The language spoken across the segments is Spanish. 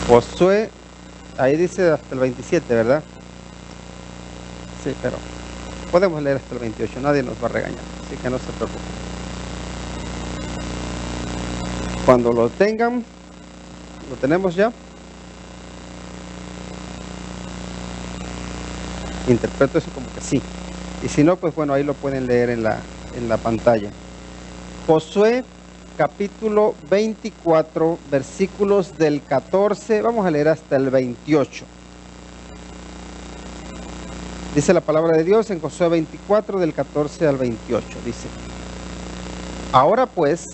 Josué, ahí dice hasta el 27, ¿verdad? Sí, pero podemos leer hasta el 28, nadie nos va a regañar, así que no se preocupen. Cuando lo tengan, lo tenemos ya. Interpreto eso como que sí. Y si no, pues bueno, ahí lo pueden leer en la pantalla. Josué capítulo 24, versículos del 14, vamos a leer hasta el 28. Dice la palabra de Dios en Josué 24, del 14 al 28. Dice: Ahora pues,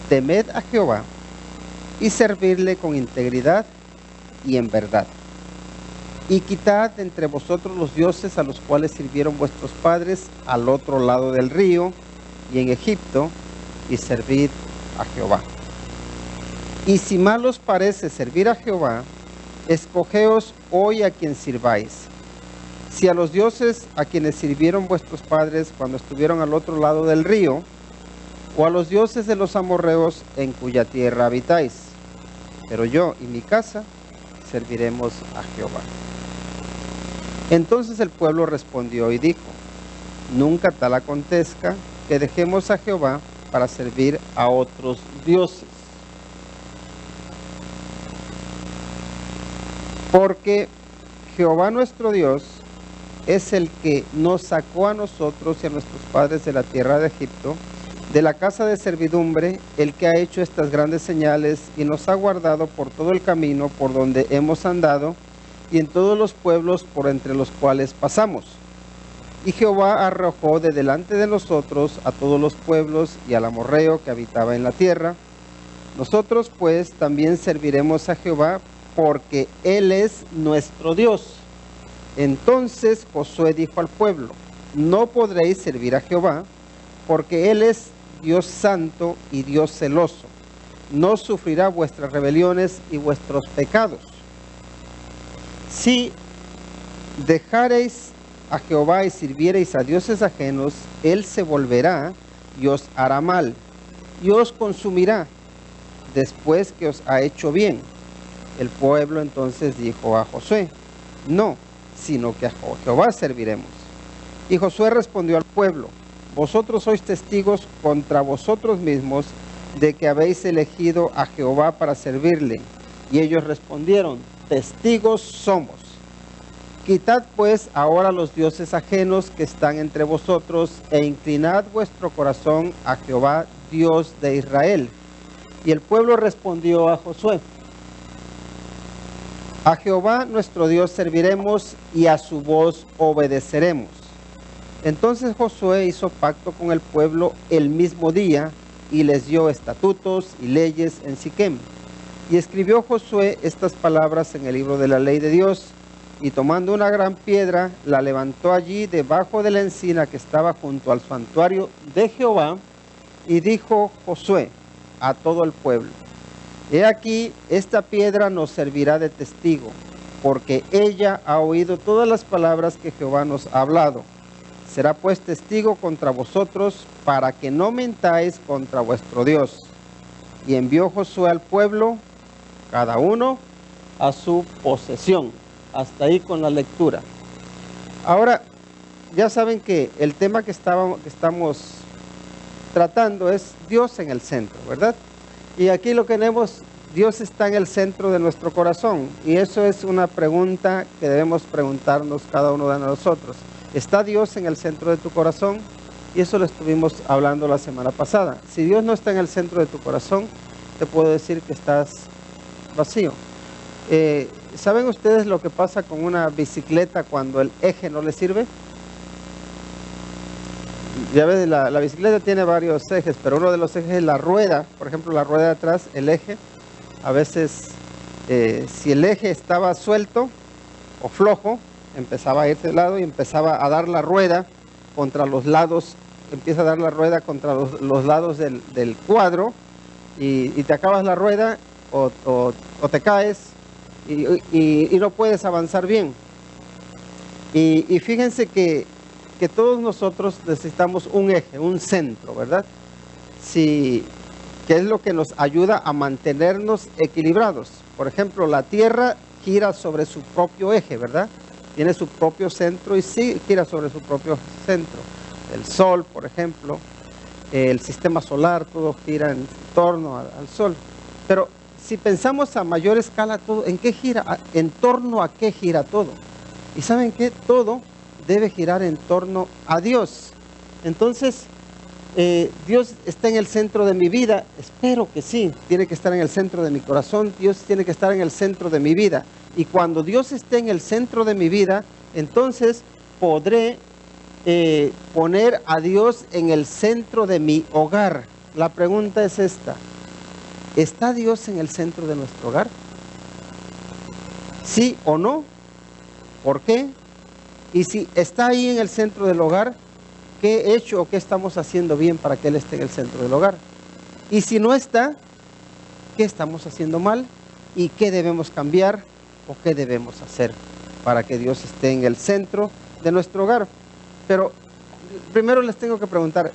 temed a Jehová y servirle con integridad y en verdad. Y quitad de entre vosotros los dioses a los cuales sirvieron vuestros padres al otro lado del río y en Egipto, y servid a Jehová. Y si mal os parece servir a Jehová, escogeos hoy a quien sirváis. Si a los dioses a quienes sirvieron vuestros padres cuando estuvieron al otro lado del río, o a los dioses de los amorreos en cuya tierra habitáis. Pero yo y mi casa serviremos a Jehová. Entonces el pueblo respondió y dijo: Nunca tal acontezca que dejemos a Jehová para servir a otros dioses. Porque Jehová nuestro Dios es el que nos sacó a nosotros y a nuestros padres de la tierra de Egipto, de la casa de servidumbre, el que ha hecho estas grandes señales y nos ha guardado por todo el camino por donde hemos andado y en todos los pueblos por entre los cuales pasamos. Y Jehová arrojó de delante de nosotros a todos los pueblos y al amorreo que habitaba en la tierra. Nosotros pues también serviremos a Jehová, porque Él es nuestro Dios. Entonces Josué dijo al pueblo: No podréis servir a Jehová, porque Él es Dios santo y Dios celoso. No sufrirá vuestras rebeliones y vuestros pecados. Si dejareis a Jehová y sirviereis a dioses ajenos, Él se volverá y os hará mal, y os consumirá después que os ha hecho bien. El pueblo entonces dijo a Josué: No, sino que a Jehová serviremos. Y Josué respondió al pueblo: Vosotros sois testigos contra vosotros mismos de que habéis elegido a Jehová para servirle. Y ellos respondieron: Testigos somos. Quitad pues ahora los dioses ajenos que están entre vosotros, e inclinad vuestro corazón a Jehová, Dios de Israel. Y el pueblo respondió a Josué: A Jehová nuestro Dios serviremos y a su voz obedeceremos. Entonces Josué hizo pacto con el pueblo el mismo día y les dio estatutos y leyes en Siquem. Y escribió Josué estas palabras en el libro de la ley de Dios, y tomando una gran piedra, la levantó allí debajo de la encina que estaba junto al santuario de Jehová, y dijo Josué a todo el pueblo: He aquí, esta piedra nos servirá de testigo, porque ella ha oído todas las palabras que Jehová nos ha hablado. Será pues testigo contra vosotros, para que no mentáis contra vuestro Dios. Y envió Josué al pueblo, cada uno a su posesión. Hasta ahí con la lectura. Ahora, ya saben que el tema que estamos tratando es Dios en el centro, ¿verdad? Y aquí lo que tenemos: Dios está en el centro de nuestro corazón. Y eso es una pregunta que debemos preguntarnos cada uno de nosotros. ¿Está Dios en el centro de tu corazón? Y eso lo estuvimos hablando la semana pasada. Si Dios no está en el centro de tu corazón, te puedo decir que estás vacío. ¿Saben ustedes lo que pasa con una bicicleta cuando el eje no le sirve? Ya ves, la bicicleta tiene varios ejes, pero uno de los ejes es la rueda. Por ejemplo, la rueda de atrás, el eje. A veces, si el eje estaba suelto o flojo, empezaba a irse de lado y empezaba a dar la rueda contra los lados. Empieza a dar la rueda contra los lados del cuadro, y te acabas la rueda o te caes. Y no puedes avanzar bien. Y fíjense que todos nosotros necesitamos un eje, un centro, ¿verdad? Que que es lo que nos ayuda a mantenernos equilibrados. Por ejemplo, la Tierra gira sobre su propio eje, ¿verdad? Tiene su propio centro y sí gira sobre su propio centro. El Sol, por ejemplo, el sistema solar, todo gira en torno al Sol. Pero si pensamos a mayor escala, todo, ¿en qué gira? ¿En torno a qué gira todo? Y ¿saben qué? Todo debe girar en torno a Dios. Entonces, Dios está en el centro de mi vida. Espero que sí, tiene que estar en el centro de mi corazón. Dios tiene que estar en el centro de mi vida. Y cuando Dios esté en el centro de mi vida, entonces podré poner a Dios en el centro de mi hogar. La pregunta es esta: ¿está Dios en el centro de nuestro hogar? ¿Sí o no? ¿Por qué? Y si está ahí en el centro del hogar, ¿qué he hecho o qué estamos haciendo bien para que Él esté en el centro del hogar? Y si no está, ¿qué estamos haciendo mal? ¿Y qué debemos cambiar o qué debemos hacer para que Dios esté en el centro de nuestro hogar? Pero primero les tengo que preguntar,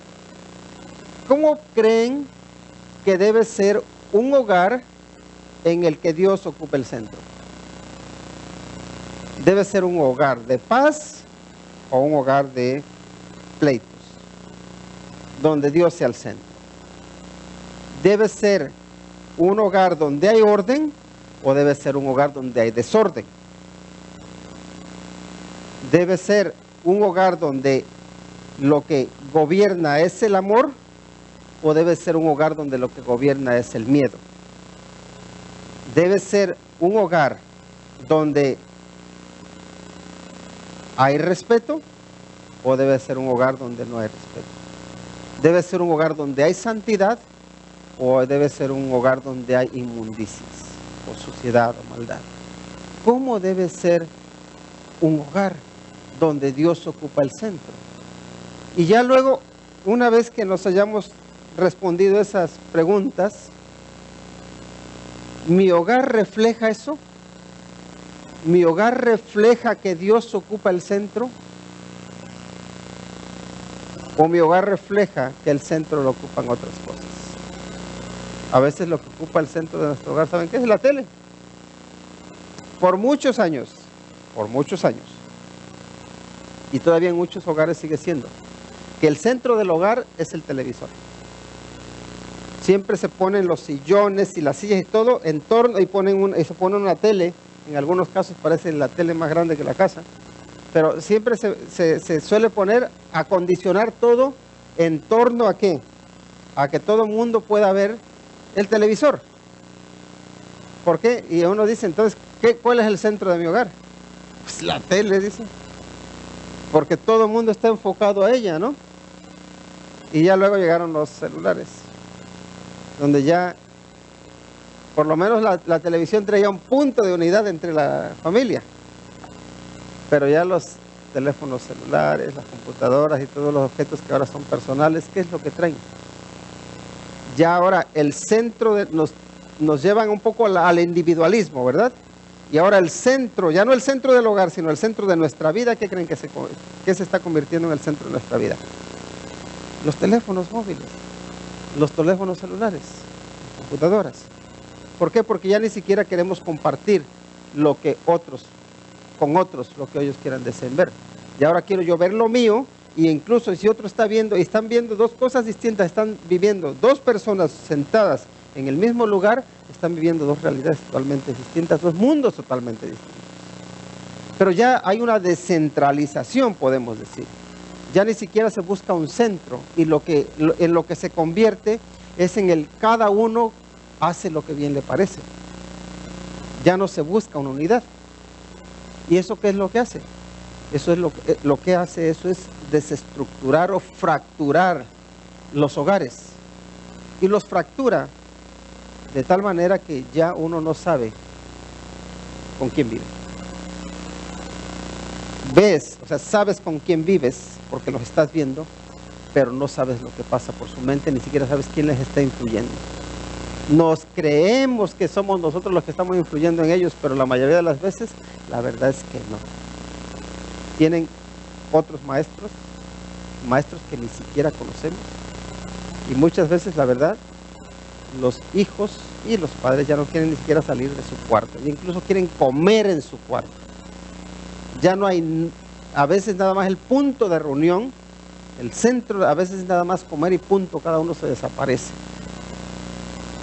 ¿cómo creen que debe ser un hogar en el que Dios ocupe el centro? ¿Debe ser un hogar de paz o un hogar de pleitos, donde Dios sea el centro? ¿Debe ser un hogar donde hay orden o debe ser un hogar donde hay desorden? ¿Debe ser un hogar donde lo que gobierna es el amor o debe ser un hogar donde lo que gobierna es el miedo? ¿Debe ser un hogar donde hay respeto o debe ser un hogar donde no hay respeto? ¿Debe ser un hogar donde hay santidad o debe ser un hogar donde hay inmundicias o suciedad o maldad? ¿Cómo debe ser un hogar donde Dios ocupa el centro? Y ya luego, una vez que nos hayamos respondido esas preguntas, ¿mi hogar refleja eso? ¿Mi hogar refleja que Dios ocupa el centro? ¿O mi hogar refleja que el centro lo ocupan otras cosas? A veces lo que ocupa el centro de nuestro hogar, ¿saben qué es? La tele. Por muchos años, y todavía en muchos hogares sigue siendo, que el centro del hogar es el televisor. Siempre se ponen los sillones y las sillas y todo en torno, y se pone una tele, en algunos casos parece la tele más grande que la casa, pero siempre se suele poner, acondicionar todo en torno a ¿qué? A que todo el mundo pueda ver el televisor. ¿Por qué? Y uno dice, entonces, ¿cuál es el centro de mi hogar? Pues la tele, dice. Porque todo el mundo está enfocado a ella, ¿no? Y ya luego llegaron los celulares, donde ya, por lo menos la televisión traía un punto de unidad entre la familia. Pero ya los teléfonos celulares, las computadoras y todos los objetos que ahora son personales, ¿qué es lo que traen? Ya ahora el centro nos llevan un poco al individualismo, ¿verdad? Y ahora el centro, ya no el centro del hogar, sino el centro de nuestra vida, ¿qué creen que se está convirtiendo en el centro de nuestra vida? Los teléfonos móviles, los teléfonos celulares, las computadoras. ¿Por qué? Porque ya ni siquiera queremos compartir con otros lo que ellos quieran deseen ver. Y ahora quiero yo ver lo mío, y incluso si otro está viendo, y están viendo dos cosas distintas, están viviendo dos personas sentadas en el mismo lugar, están viviendo dos realidades totalmente distintas, dos mundos totalmente distintos. Pero ya hay una descentralización, podemos decir. Ya ni siquiera se busca un centro, y en lo que se convierte es en el cada uno hace lo que bien le parece. Ya no se busca una unidad. ¿Y eso qué es lo que hace? Eso es lo que hace, eso es desestructurar o fracturar los hogares. Y los fractura de tal manera que ya uno no sabe con quién vive. Sabes con quién vives porque los estás viendo, pero no sabes lo que pasa por su mente, ni siquiera sabes quién les está influyendo. Nos creemos que somos nosotros los que estamos influyendo en ellos, pero la mayoría de las veces la verdad es que no. Tienen otros maestros que ni siquiera conocemos, y muchas veces la verdad los hijos y los padres ya no quieren ni siquiera salir de su cuarto, e incluso quieren comer en su cuarto. Ya no hay, a veces nada más el punto de reunión, el centro, a veces nada más comer y punto, cada uno se desaparece.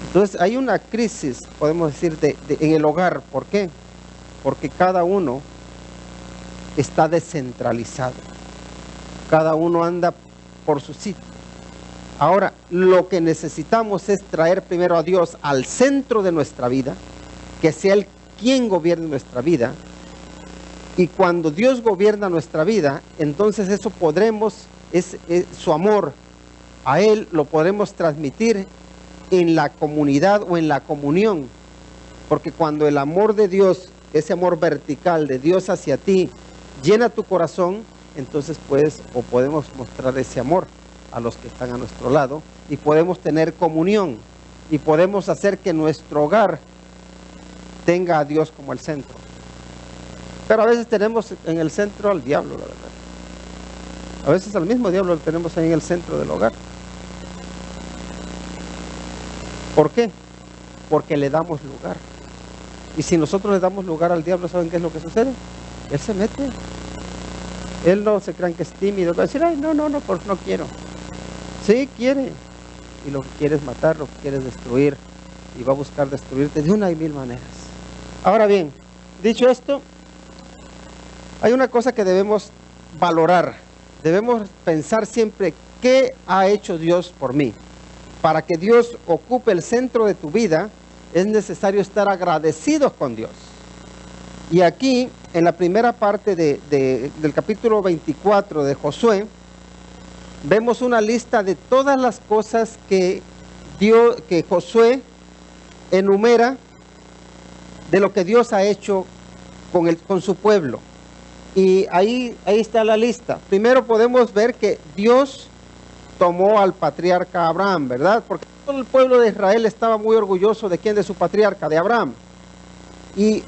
Entonces hay una crisis, podemos decir, en el hogar. ¿Por qué? Porque cada uno está descentralizado, cada uno anda por su sitio. Ahora, lo que necesitamos es traer primero a Dios al centro de nuestra vida, que sea Él quien gobierne nuestra vida. Y cuando Dios gobierna nuestra vida, entonces eso podremos, su amor a Él lo podremos transmitir en la comunidad o en la comunión. Porque cuando el amor de Dios, ese amor vertical de Dios hacia ti, llena tu corazón, entonces podemos mostrar ese amor a los que están a nuestro lado y podemos tener comunión y podemos hacer que nuestro hogar tenga a Dios como el centro. Pero a veces tenemos en el centro al diablo, la verdad. A veces al mismo diablo lo tenemos ahí en el centro del hogar. ¿Por qué? Porque le damos lugar. Y si nosotros le damos lugar al diablo, ¿saben qué es lo que sucede? Él se mete. Él no se crean que es tímido, va a decir, ay, no, pues no quiero. Sí, quiere. Y lo que quiere es matar, lo que quiere es destruir. Y va a buscar destruirte de una y mil maneras. Ahora bien, dicho esto, hay una cosa que debemos valorar. Debemos pensar siempre, ¿qué ha hecho Dios por mí? Para que Dios ocupe el centro de tu vida, es necesario estar agradecidos con Dios. Y aquí, en la primera parte del capítulo 24 de Josué, vemos una lista de todas las cosas que Josué enumera de lo que Dios ha hecho con su pueblo. Y ahí está la lista. Primero podemos ver que Dios tomó al patriarca Abraham, ¿verdad? Porque todo el pueblo de Israel estaba muy orgulloso de quién, de su patriarca, de Abraham. ¿Y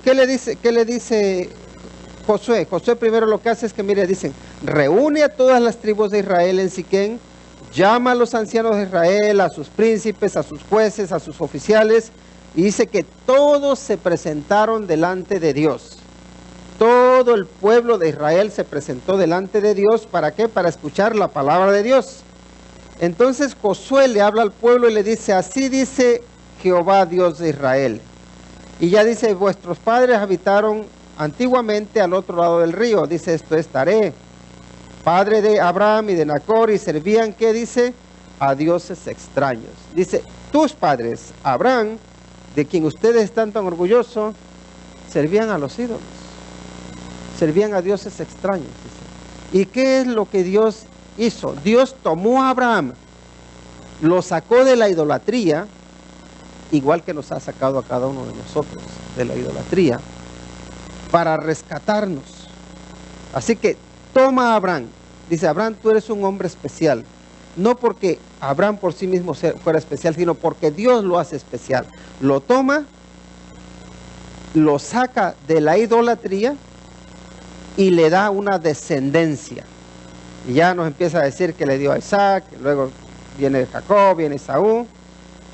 qué le dice Josué? Josué primero lo que hace es que, mire, dicen, reúne a todas las tribus de Israel en Siquén, llama a los ancianos de Israel, a sus príncipes, a sus jueces, a sus oficiales, y dice que todos se presentaron delante de Dios. Todo el pueblo de Israel se presentó delante de Dios. ¿Para qué? Para escuchar la palabra de Dios. Entonces Josué le habla al pueblo y le dice, así dice Jehová Dios de Israel. Y ya dice, vuestros padres habitaron antiguamente al otro lado del río. Dice, esto es Taré, padre de Abraham y de Nacor, y servían, ¿qué dice? A dioses extraños. Dice, tus padres, Abraham, de quien ustedes están tan orgullosos, servían a los ídolos. Servían a dioses extraños. Dice. ¿Y qué es lo que Dios hizo? Dios tomó a Abraham, lo sacó de la idolatría, igual que nos ha sacado a cada uno de nosotros de la idolatría, para rescatarnos. Así que toma a Abraham. Dice, Abraham, tú eres un hombre especial. No porque Abraham por sí mismo fuera especial, sino porque Dios lo hace especial. Lo toma, lo saca de la idolatría y le da una descendencia. Y ya nos empieza a decir que le dio a Isaac, luego viene Jacob, viene Esaú,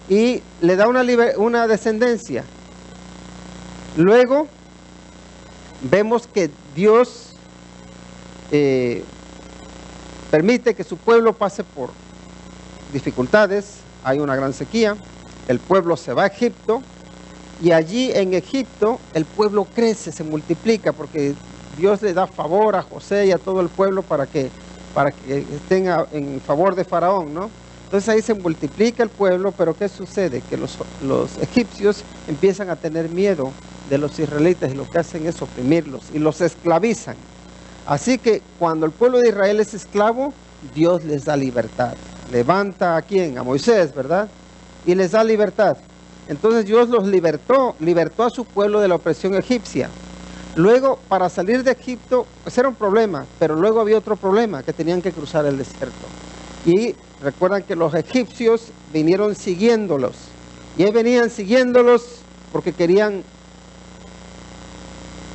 y le da una descendencia. Luego vemos que Dios permite que su pueblo pase por dificultades. Hay una gran sequía, el pueblo se va a Egipto, y allí en Egipto el pueblo crece, se multiplica, porque Dios le da favor a José y a todo el pueblo para que estén en favor de Faraón, ¿no? Entonces ahí se multiplica el pueblo, pero ¿qué sucede? Que los egipcios empiezan a tener miedo de los israelitas, y lo que hacen es oprimirlos y los esclavizan. Así que cuando el pueblo de Israel es esclavo, Dios les da libertad. Levanta ¿a quién? A Moisés, ¿verdad? Y les da libertad. Entonces Dios los libertó a su pueblo de la opresión egipcia. Luego, para salir de Egipto, pues era un problema, pero luego había otro problema, que tenían que cruzar el desierto. Y recuerdan que los egipcios vinieron siguiéndolos, y ahí venían siguiéndolos porque querían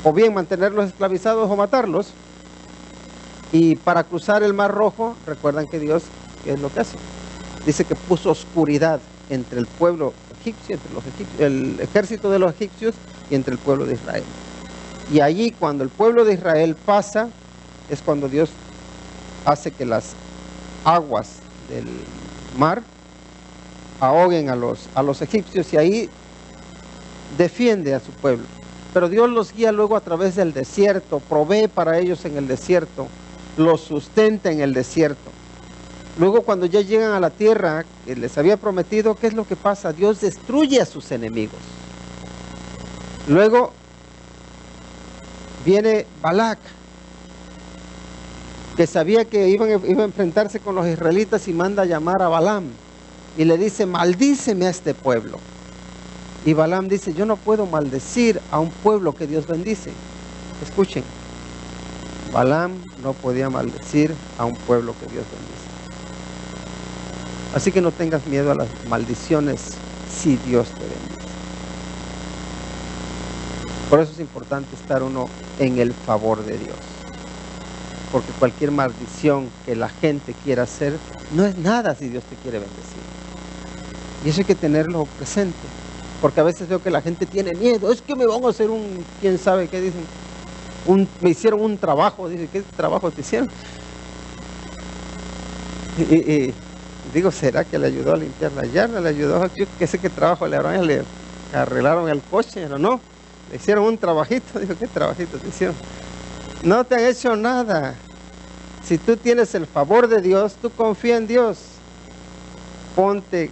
o bien mantenerlos esclavizados o matarlos. Y para cruzar el Mar Rojo, recuerdan que Dios, ¿qué es lo que hace? Dice que puso oscuridad entre el pueblo egipcio, entre los egipcios, el ejército de los egipcios y entre el pueblo de Israel. Y allí cuando el pueblo de Israel pasa, es cuando Dios hace que las aguas del mar ahoguen a los egipcios, y ahí defiende a su pueblo. Pero Dios los guía luego a través del desierto, provee para ellos en el desierto, los sustenta en el desierto. Luego cuando ya llegan a la tierra que les había prometido, ¿qué es lo que pasa? Dios destruye a sus enemigos. Luego viene Balac, que sabía que iba a enfrentarse con los israelitas, y manda a llamar a Balaam y le dice: maldíceme a este pueblo. Y Balaam dice: yo no puedo maldecir a un pueblo que Dios bendice. Escuchen, Balaam no podía maldecir a un pueblo que Dios bendice. Así que no tengas miedo a las maldiciones si Dios te bendice. Por eso es importante estar uno en el favor de Dios. Porque cualquier maldición que la gente quiera hacer no es nada si Dios te quiere bendecir. Y eso hay que tenerlo presente. Porque a veces veo que la gente tiene miedo. Es que me van a hacer quién sabe qué dicen. Me hicieron un trabajo. Dice: ¿qué trabajo te hicieron? Y digo, ¿será que le ayudó a limpiar la yarda? ¿Le ayudó? Yo qué sé qué trabajo le habrán. Le arreglaron el coche, pero no. Le hicieron un trabajito. Digo, ¿qué trabajito te hicieron? No te han hecho nada. Si tú tienes el favor de Dios, tú confía en Dios. Ponte,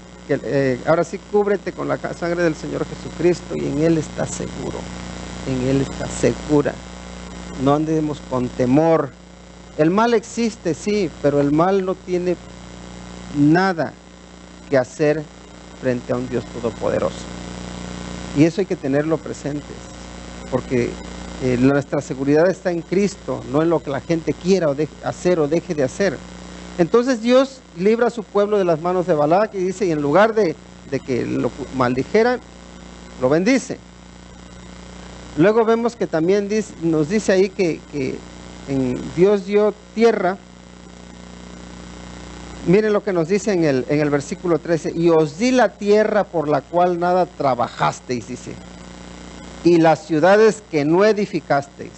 ahora sí, cúbrete con la sangre del Señor Jesucristo, y en Él estás seguro. En Él estás segura. No andemos con temor. El mal existe, sí, pero el mal no tiene nada que hacer frente a un Dios todopoderoso. Y eso hay que tenerlo presente, porque nuestra seguridad está en Cristo, no en lo que la gente quiera hacer o deje de hacer. Entonces Dios libra a su pueblo de las manos de Balac, y dice, y en lugar de que lo maldijeran, lo bendice. Luego vemos que también nos dice ahí que Dios dio tierra. Miren lo que nos dice en el versículo 13: y os di la tierra por la cual nada trabajasteis, dice, y las ciudades que no edificasteis,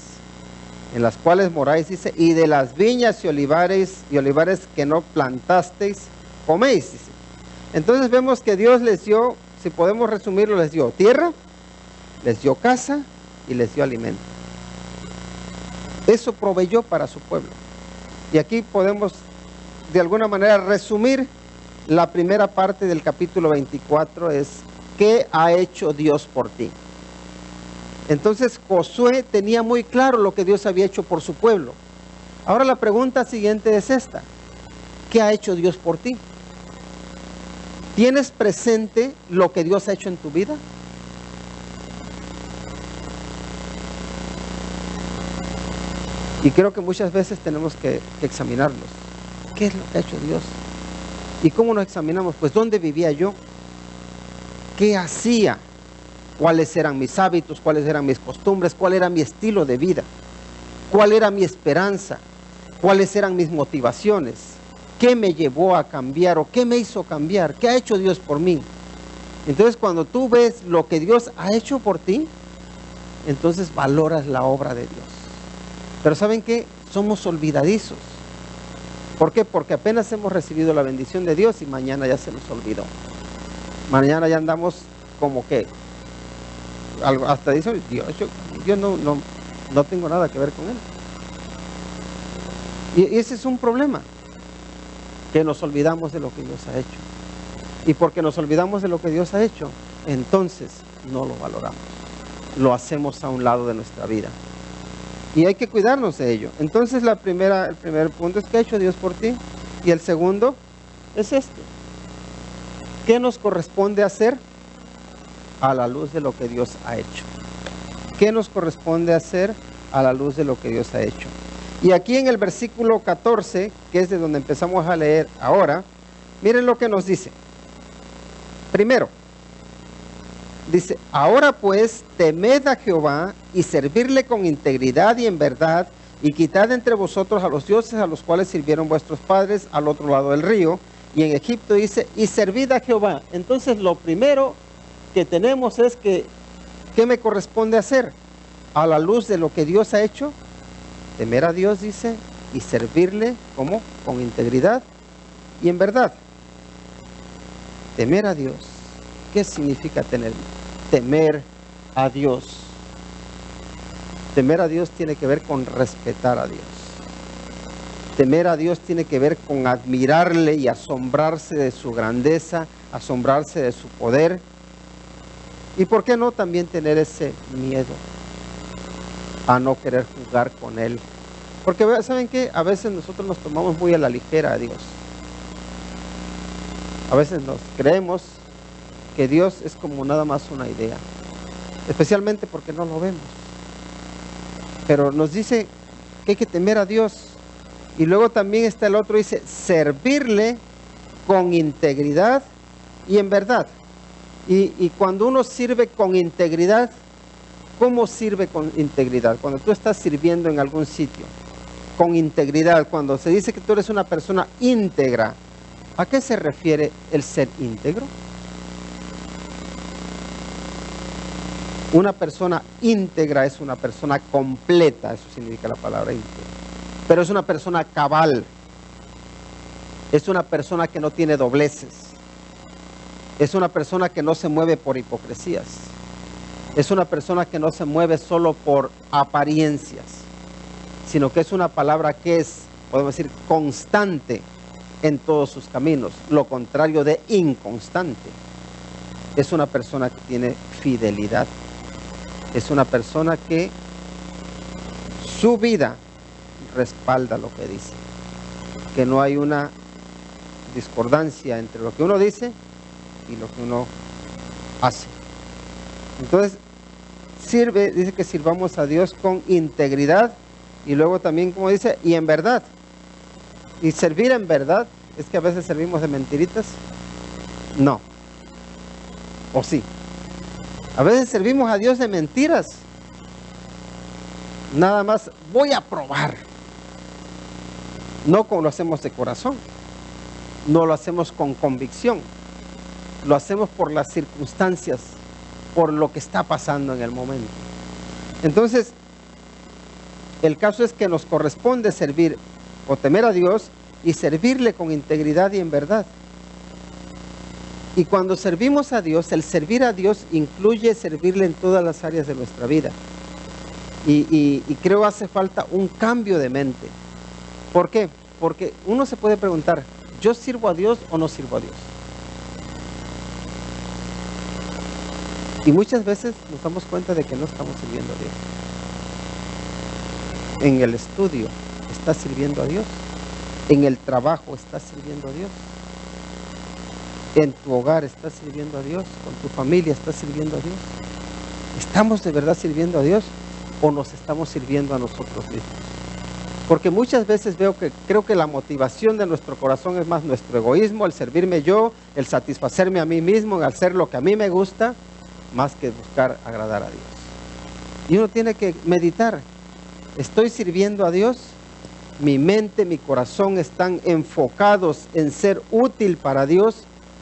en las cuales moráis, dice, y de las viñas y olivares que no plantasteis, coméis, dice. Entonces vemos que Dios les dio, si podemos resumirlo, les dio tierra, les dio casa y les dio alimento. Eso proveyó para su pueblo. Y aquí podemos de alguna manera resumir la primera parte del capítulo 24, es: ¿qué ha hecho Dios por ti? Entonces Josué tenía muy claro lo que Dios había hecho por su pueblo. Ahora la pregunta siguiente es esta: ¿qué ha hecho Dios por ti? ¿Tienes presente lo que Dios ha hecho en tu vida? Y creo que muchas veces tenemos que examinarnos. ¿Qué es lo que ha hecho Dios? ¿Y cómo nos examinamos? Pues, ¿dónde vivía yo? ¿Qué hacía? ¿Cuáles eran mis hábitos? ¿Cuáles eran mis costumbres? ¿Cuál era mi estilo de vida? ¿Cuál era mi esperanza? ¿Cuáles eran mis motivaciones? ¿Qué me llevó a cambiar o qué me hizo cambiar? ¿Qué ha hecho Dios por mí? Entonces, cuando tú ves lo que Dios ha hecho por ti, entonces valoras la obra de Dios. Pero ¿saben qué? Somos olvidadizos. ¿Por qué? Porque apenas hemos recibido la bendición de Dios y mañana ya se nos olvidó. Mañana ya andamos como que hasta dicen: Dios no tengo nada que ver con Él. Y ese es un problema, que nos olvidamos de lo que Dios ha hecho. Y porque nos olvidamos de lo que Dios ha hecho, entonces no lo valoramos. Lo hacemos a un lado de nuestra vida. Y hay que cuidarnos de ello. Entonces el primer punto es: ¿qué ha hecho Dios por ti? Y el segundo es este: ¿qué nos corresponde hacer a la luz de lo que Dios ha hecho? ¿Qué nos corresponde hacer a la luz de lo que Dios ha hecho? Y aquí en el versículo 14, que es de donde empezamos a leer ahora, miren lo que nos dice. Primero, dice: ahora pues, temed a Jehová y servirle con integridad y en verdad, y quitad entre vosotros a los dioses a los cuales sirvieron vuestros padres al otro lado del río, Y en Egipto dice, y servid a Jehová. Entonces lo primero que tenemos es que, ¿qué me corresponde hacer? A la luz de lo que Dios ha hecho, temer a Dios, dice, y servirle, ¿cómo? Con integridad y en verdad. Temer a Dios. ¿Qué significa temer a Dios? Temer a Dios tiene que ver con respetar a Dios. Temer a Dios tiene que ver con admirarle y asombrarse de su grandeza, asombrarse de su poder. Y por qué no también tener ese miedo a no querer jugar con Él. Porque ¿saben qué? A veces nosotros nos tomamos muy a la ligera a Dios. A veces nos creemos que Dios es como nada más una idea, especialmente porque no lo vemos. Pero nos dice que hay que temer a Dios. Y luego también está el otro, dice, servirle con integridad y en verdad. Y cuando uno sirve con integridad, ¿cómo sirve con integridad? Cuando tú estás sirviendo en algún sitio, con integridad, cuando se dice que tú eres una persona íntegra, ¿a qué se refiere el ser íntegro? Una persona íntegra es una persona completa, eso significa la palabra íntegra. Pero es una persona cabal, es una persona que no tiene dobleces, es una persona que no se mueve por hipocresías, es una persona que no se mueve solo por apariencias, sino que es una palabra que es, podemos decir, constante en todos sus caminos, lo contrario de inconstante. Es una persona que tiene fidelidad, es una persona que su vida respalda lo que dice, que no hay una discordancia entre lo que uno dice y lo que uno hace. Entonces, dice que sirvamos a Dios con integridad y luego también, como dice, y en verdad. Y servir en verdad, es que a veces servimos de mentiritas. No. ¿O sí? A veces servimos a Dios de mentiras. Nada más voy a probar. No como lo hacemos de corazón. No lo hacemos con convicción. Lo hacemos por las circunstancias, por lo que está pasando en el momento. Entonces, el caso es que nos corresponde servir o temer a Dios y servirle con integridad y en verdad. Y cuando servimos a Dios, el servir a Dios incluye servirle en todas las áreas de nuestra vida. Y creo hace falta un cambio de mente. ¿Por qué? Porque uno se puede preguntar, ¿yo sirvo a Dios o no sirvo a Dios? Y muchas veces nos damos cuenta de que no estamos sirviendo a Dios. En el estudio, ¿estás sirviendo a Dios? En el trabajo, ¿estás sirviendo a Dios? En tu hogar, ¿estás sirviendo a Dios? Con tu familia, ¿estás sirviendo a Dios? ¿Estamos de verdad sirviendo a Dios o nos estamos sirviendo a nosotros mismos? Porque muchas veces creo que la motivación de nuestro corazón es más nuestro egoísmo, el servirme yo, el satisfacerme a mí mismo, el hacer lo que a mí me gusta, más que buscar agradar a Dios. Y uno tiene que meditar, ¿estoy sirviendo a Dios? Mi mente, mi corazón están enfocados en ser útil para Dios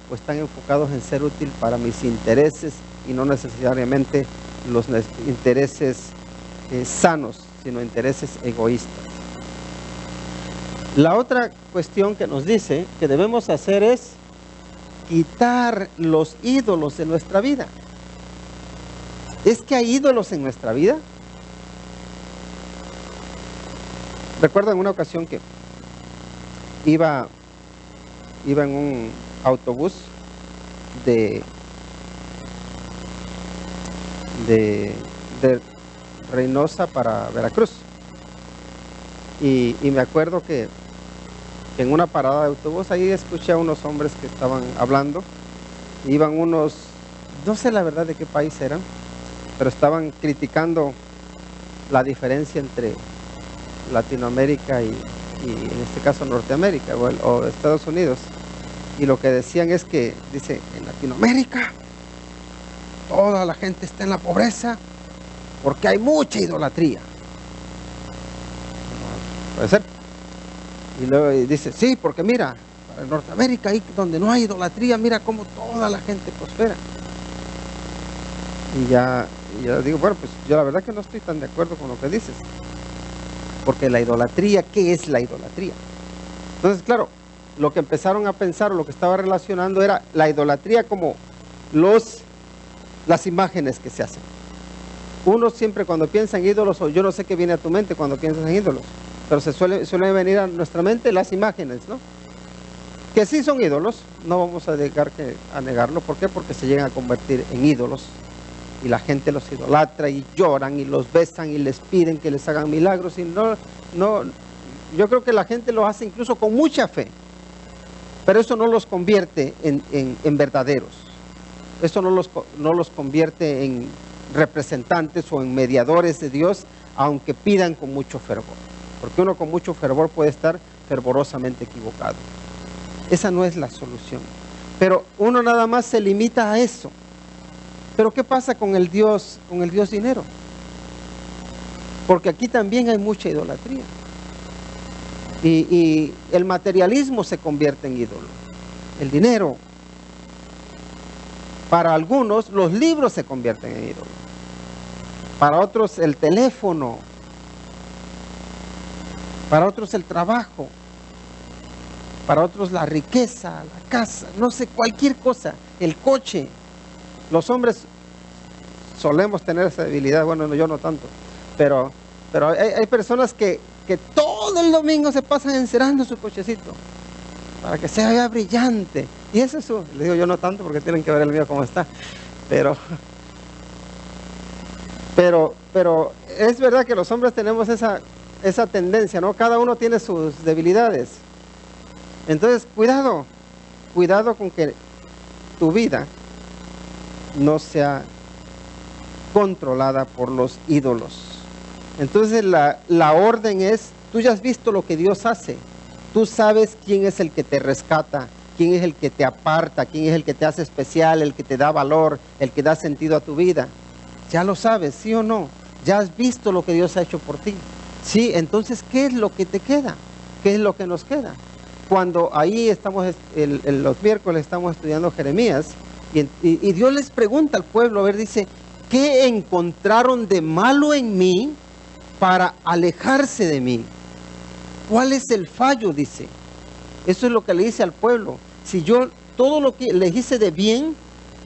o están enfocados en ser útil para mis intereses y no necesariamente los intereses sanos, sino intereses egoístas. La otra cuestión que nos dice que debemos hacer es quitar los ídolos de nuestra vida. ¿Es que hay ídolos en nuestra vida? Recuerdo en una ocasión que iba en un autobús de Reynosa para Veracruz. Y me acuerdo que en una parada de autobús ahí escuché a unos hombres que estaban hablando. Iban unos, no sé la verdad de qué país eran, pero estaban criticando la diferencia entre Latinoamérica y en este caso Norteamérica o Estados Unidos. Y lo que decían es que, dice, en Latinoamérica toda la gente está en la pobreza porque hay mucha idolatría. Puede ser. Y luego dice, sí, porque mira, para Norteamérica, ahí donde no hay idolatría, mira cómo toda la gente prospera. Y ya digo, bueno, pues yo la verdad que no estoy tan de acuerdo con lo que dices. Porque la idolatría, ¿qué es la idolatría? Entonces, claro, lo que empezaron a pensar o lo que estaba relacionando era la idolatría como las imágenes que se hacen. Uno siempre cuando piensa en ídolos, o yo no sé qué viene a tu mente cuando piensas en ídolos, pero suele venir a nuestra mente las imágenes, ¿no? Que sí son ídolos, no vamos a negarlo. ¿Por qué? Porque se llegan a convertir en ídolos y la gente los idolatra y lloran y los besan y les piden que les hagan milagros y no, yo creo que la gente lo hace incluso con mucha fe, pero eso no los convierte en verdaderos, eso no los convierte en representantes o en mediadores de Dios, aunque pidan con mucho fervor, porque uno con mucho fervor puede estar fervorosamente equivocado. Esa no es la solución, pero uno nada más se limita a eso. Pero ¿qué pasa con el Dios dinero? Porque aquí también hay mucha idolatría. Y el materialismo se convierte en ídolo. El dinero. Para algunos los libros se convierten en ídolo. Para otros el teléfono. Para otros el trabajo. Para otros la riqueza, la casa, no sé, cualquier cosa, el coche. Los hombres solemos tener esa debilidad, bueno, yo no tanto, pero hay personas que todo el domingo se pasan encerando su cochecito para que sea ya brillante. Y ese es le digo yo no tanto porque tienen que ver el mío cómo está, pero es verdad que los hombres tenemos esa tendencia, ¿no? Cada uno tiene sus debilidades. Entonces, cuidado con que tu vida no sea controlada por los ídolos. Entonces la orden es, tú ya has visto lo que Dios hace, tú sabes quién es el que te rescata, quién es el que te aparta, quién es el que te hace especial, el que te da valor, el que da sentido a tu vida. Ya lo sabes, ¿sí o no? Ya has visto lo que Dios ha hecho por ti. Sí, entonces, ¿qué es lo que te queda? ¿Qué es lo que nos queda? Cuando ahí estamos, los miércoles estamos estudiando Jeremías, y Dios les pregunta al pueblo, a ver, dice, ¿qué encontraron de malo en mí para alejarse de mí? ¿Cuál es el fallo? Dice. Eso es lo que le dice al pueblo. Si yo todo lo que les hice de bien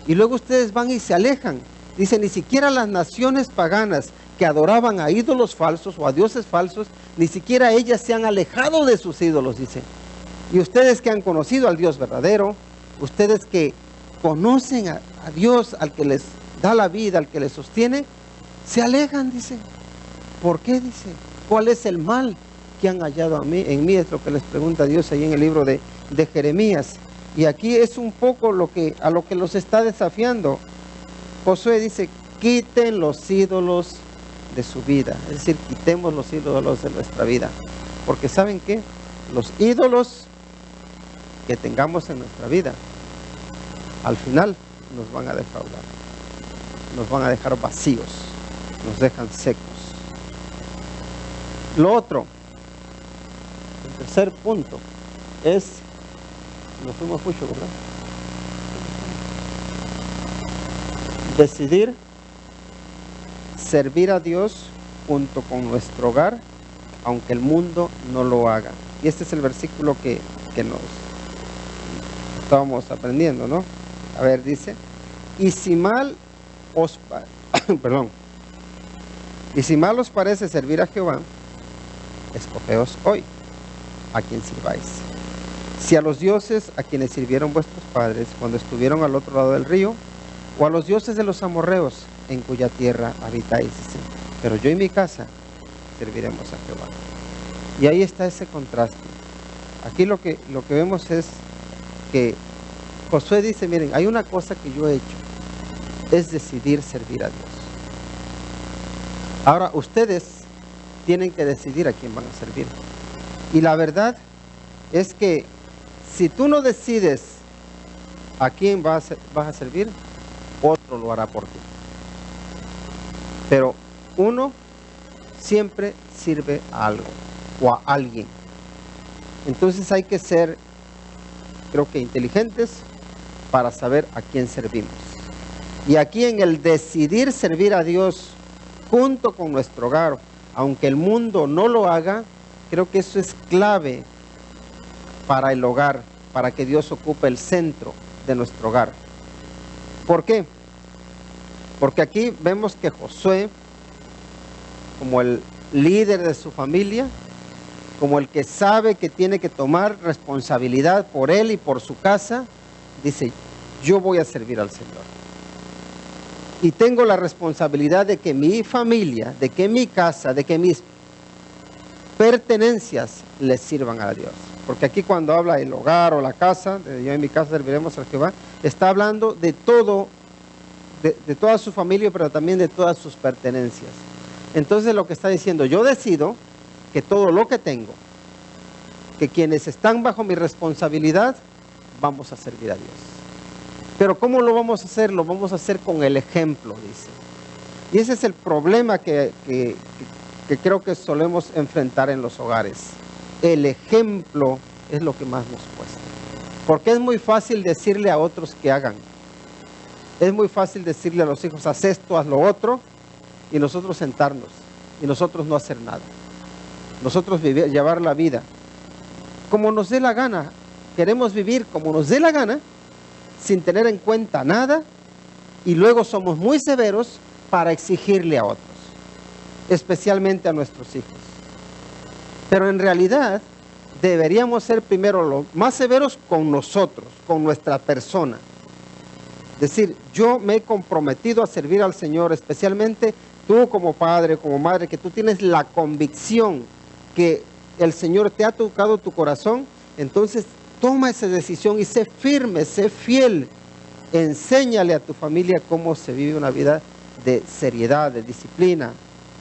y luego ustedes van y se alejan. Dice, ni siquiera las naciones paganas que adoraban a ídolos falsos o a dioses falsos, ni siquiera ellas se han alejado de sus ídolos, dice. Y ustedes que han conocido al Dios verdadero, ustedes que conocen a Dios, al que les da la vida, al que les sostiene, se alejan, dice. ¿Por qué? Dice. ¿Cuál es el mal que han hallado en mí? Es lo que les pregunta Dios ahí en el libro de Jeremías. Y aquí es un poco a lo que los está desafiando. Josué dice, quiten los ídolos de su vida. Es decir, quitemos los ídolos de nuestra vida. Porque ¿saben qué? Los ídolos que tengamos en nuestra vida, al final nos van a defraudar. Nos van a dejar vacíos. Nos dejan secos. Lo otro, el tercer punto, es, nos fuimos mucho, ¿verdad? Decidir servir a Dios junto con nuestro hogar, aunque el mundo no lo haga. Y este es el versículo que nos estábamos aprendiendo, ¿no? A ver, dice, y si mal os parece servir a Jehová, escogeos hoy a quien sirváis. Si a los dioses a quienes sirvieron vuestros padres cuando estuvieron al otro lado del río, o a los dioses de los amorreos en cuya tierra habitáis, dice, pero yo y mi casa serviremos a Jehová. Y ahí está ese contraste. Aquí lo que vemos es que Josué dice, miren, hay una cosa que yo he hecho, es decidir servir a Dios. Ahora ustedes tienen que decidir a quién van a servir. Y la verdad es que si tú no decides a quién vas a servir, otro lo hará por ti. Pero uno siempre sirve a algo o a alguien. Entonces hay que ser creo que inteligentes, para saber a quién servimos. Y aquí en el decidir servir a Dios junto con nuestro hogar, aunque el mundo no lo haga, creo que eso es clave para el hogar, para que Dios ocupe el centro de nuestro hogar. ¿Por qué? Porque aquí vemos que Josué, como el líder de su familia, como el que sabe que tiene que tomar responsabilidad por él y por su casa, dice, yo voy a servir al Señor. Y tengo la responsabilidad de que mi familia, de que mi casa, de que mis pertenencias le sirvan a Dios. Porque aquí cuando habla del hogar o la casa, yo en mi casa serviremos a Jehová, está hablando de todo, de toda su familia, pero también de todas sus pertenencias. Entonces lo que está diciendo, yo decido que todo lo que tengo, que quienes están bajo mi responsabilidad, vamos a servir a Dios. Pero ¿cómo lo vamos a hacer? Lo vamos a hacer con el ejemplo, dice. Y ese es el problema que creo que solemos enfrentar en los hogares. El ejemplo es lo que más nos cuesta. Porque es muy fácil decirle a otros que hagan. Es muy fácil decirle a los hijos, haz esto, haz lo otro, y nosotros sentarnos, y nosotros no hacer nada. Nosotros llevar la vida como nos dé la gana. Queremos vivir como nos dé la gana, sin tener en cuenta nada, y luego somos muy severos para exigirle a otros, especialmente a nuestros hijos. Pero en realidad deberíamos ser primero los más severos con nosotros, con nuestra persona. Decir, yo me he comprometido a servir al Señor, especialmente tú como padre, como madre, que tú tienes la convicción que el Señor te ha tocado tu corazón, entonces toma esa decisión y sé firme, sé fiel. Enséñale a tu familia cómo se vive una vida de seriedad, de disciplina,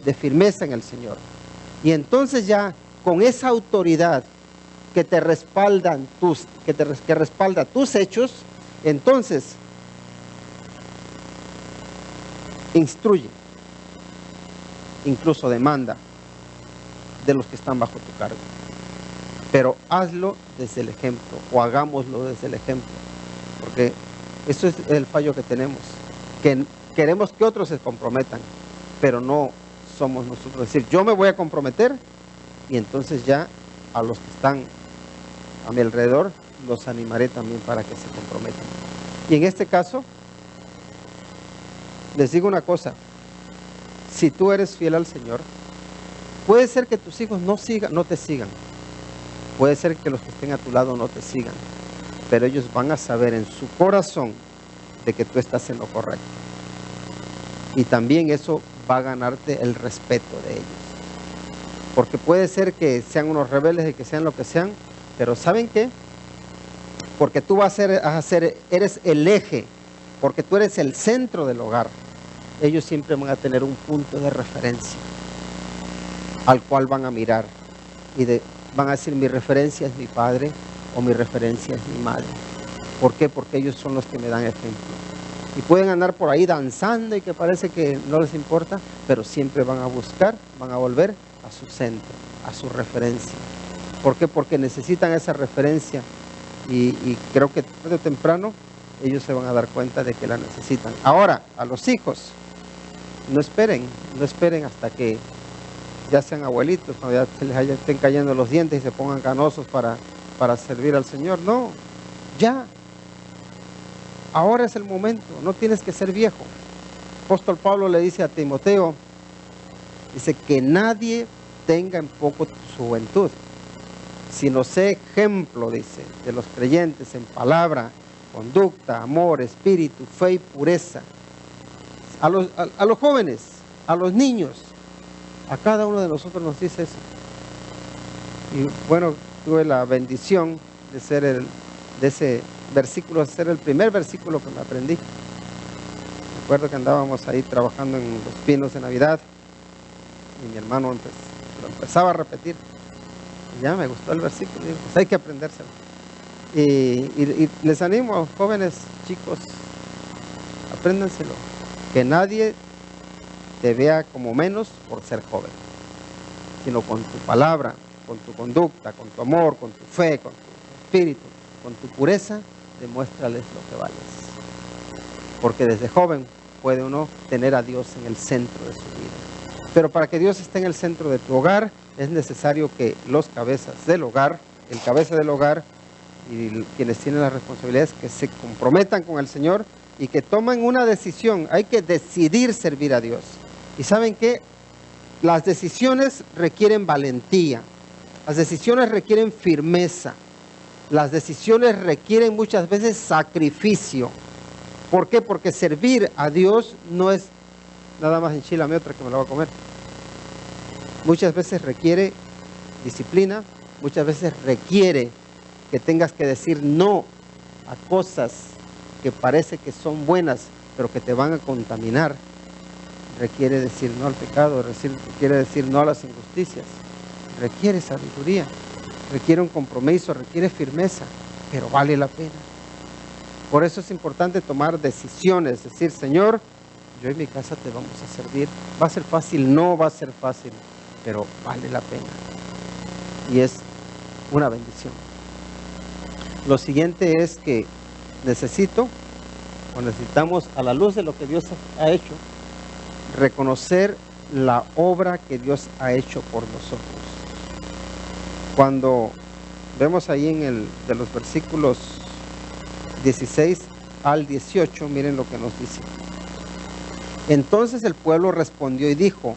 de firmeza en el Señor. Y entonces ya con esa autoridad que te respaldan que respalda tus hechos, entonces instruye, incluso demanda de los que están bajo tu cargo. Pero hazlo desde el ejemplo, o hagámoslo desde el ejemplo, porque eso es el fallo que tenemos, que queremos que otros se comprometan, pero no somos nosotros. Es decir, yo me voy a comprometer y entonces ya a los que están a mi alrededor los animaré también para que se comprometan. Y en este caso, les digo una cosa, si tú eres fiel al Señor, puede ser que tus hijos no te sigan, puede ser que los que estén a tu lado no te sigan, pero ellos van a saber en su corazón de que tú estás en lo correcto. Y también eso va a ganarte el respeto de ellos. Porque puede ser que sean unos rebeldes y que sean lo que sean, pero ¿saben qué? Porque tú eres el eje, porque tú eres el centro del hogar. Ellos siempre van a tener un punto de referencia al cual van a mirar y van a decir, mi referencia es mi padre o mi referencia es mi madre. ¿Por qué? Porque ellos son los que me dan ejemplo. Y pueden andar por ahí danzando y que parece que no les importa, pero siempre van a volver a su centro, a su referencia. ¿Por qué? Porque necesitan esa referencia y creo que tarde o temprano ellos se van a dar cuenta de que la necesitan. Ahora, a los hijos, no esperen hasta que ya sean abuelitos, cuando ya se les estén cayendo los dientes y se pongan canosos para servir al Señor. No, ya. Ahora es el momento, no tienes que ser viejo. El apóstol Pablo le dice a Timoteo, dice que nadie tenga en poco tu juventud, sino sé ejemplo, dice, de los creyentes en palabra, conducta, amor, espíritu, fe y pureza. A los jóvenes, a los niños, a cada uno de nosotros nos dice eso. Y bueno, tuve la bendición de ser de ese versículo, ser el primer versículo que me aprendí. Recuerdo que andábamos ahí trabajando en los pinos de Navidad y mi hermano lo empezaba a repetir. Y ya me gustó el versículo y digo, pues hay que aprendérselo. Y les animo, jóvenes, chicos, apréndanselo. Que nadie te vea como menos por ser joven, sino con tu palabra, con tu conducta, con tu amor, con tu fe, con tu espíritu, con tu pureza, demuéstrales lo que vales. Porque desde joven puede uno tener a Dios en el centro de su vida. Pero para que Dios esté en el centro de tu hogar, es necesario que los cabezas del hogar, el cabeza del hogar y quienes tienen las responsabilidades, que se comprometan con el Señor y que tomen una decisión. Hay que decidir servir a Dios. ¿Y saben qué? Las decisiones requieren valentía. Las decisiones requieren firmeza. Las decisiones requieren muchas veces sacrificio. ¿Por qué? Porque servir a Dios no es nada más enchilame otra que me la voy a comer. Muchas veces requiere disciplina, muchas veces requiere que tengas que decir no a cosas que parece que son buenas, pero que te van a contaminar. Requiere decir no al pecado, requiere decir no a las injusticias, requiere sabiduría, requiere un compromiso, requiere firmeza, pero vale la pena. Por eso es importante tomar decisiones, decir, Señor, yo en mi casa te vamos a servir. ¿Va a ser fácil? No va a ser fácil, pero vale la pena. Y es una bendición. Lo siguiente es que necesitamos, a la luz de lo que Dios ha hecho, reconocer la obra que Dios ha hecho por nosotros. Cuando vemos ahí de los versículos 16 al 18, miren lo que nos dice. Entonces el pueblo respondió y dijo,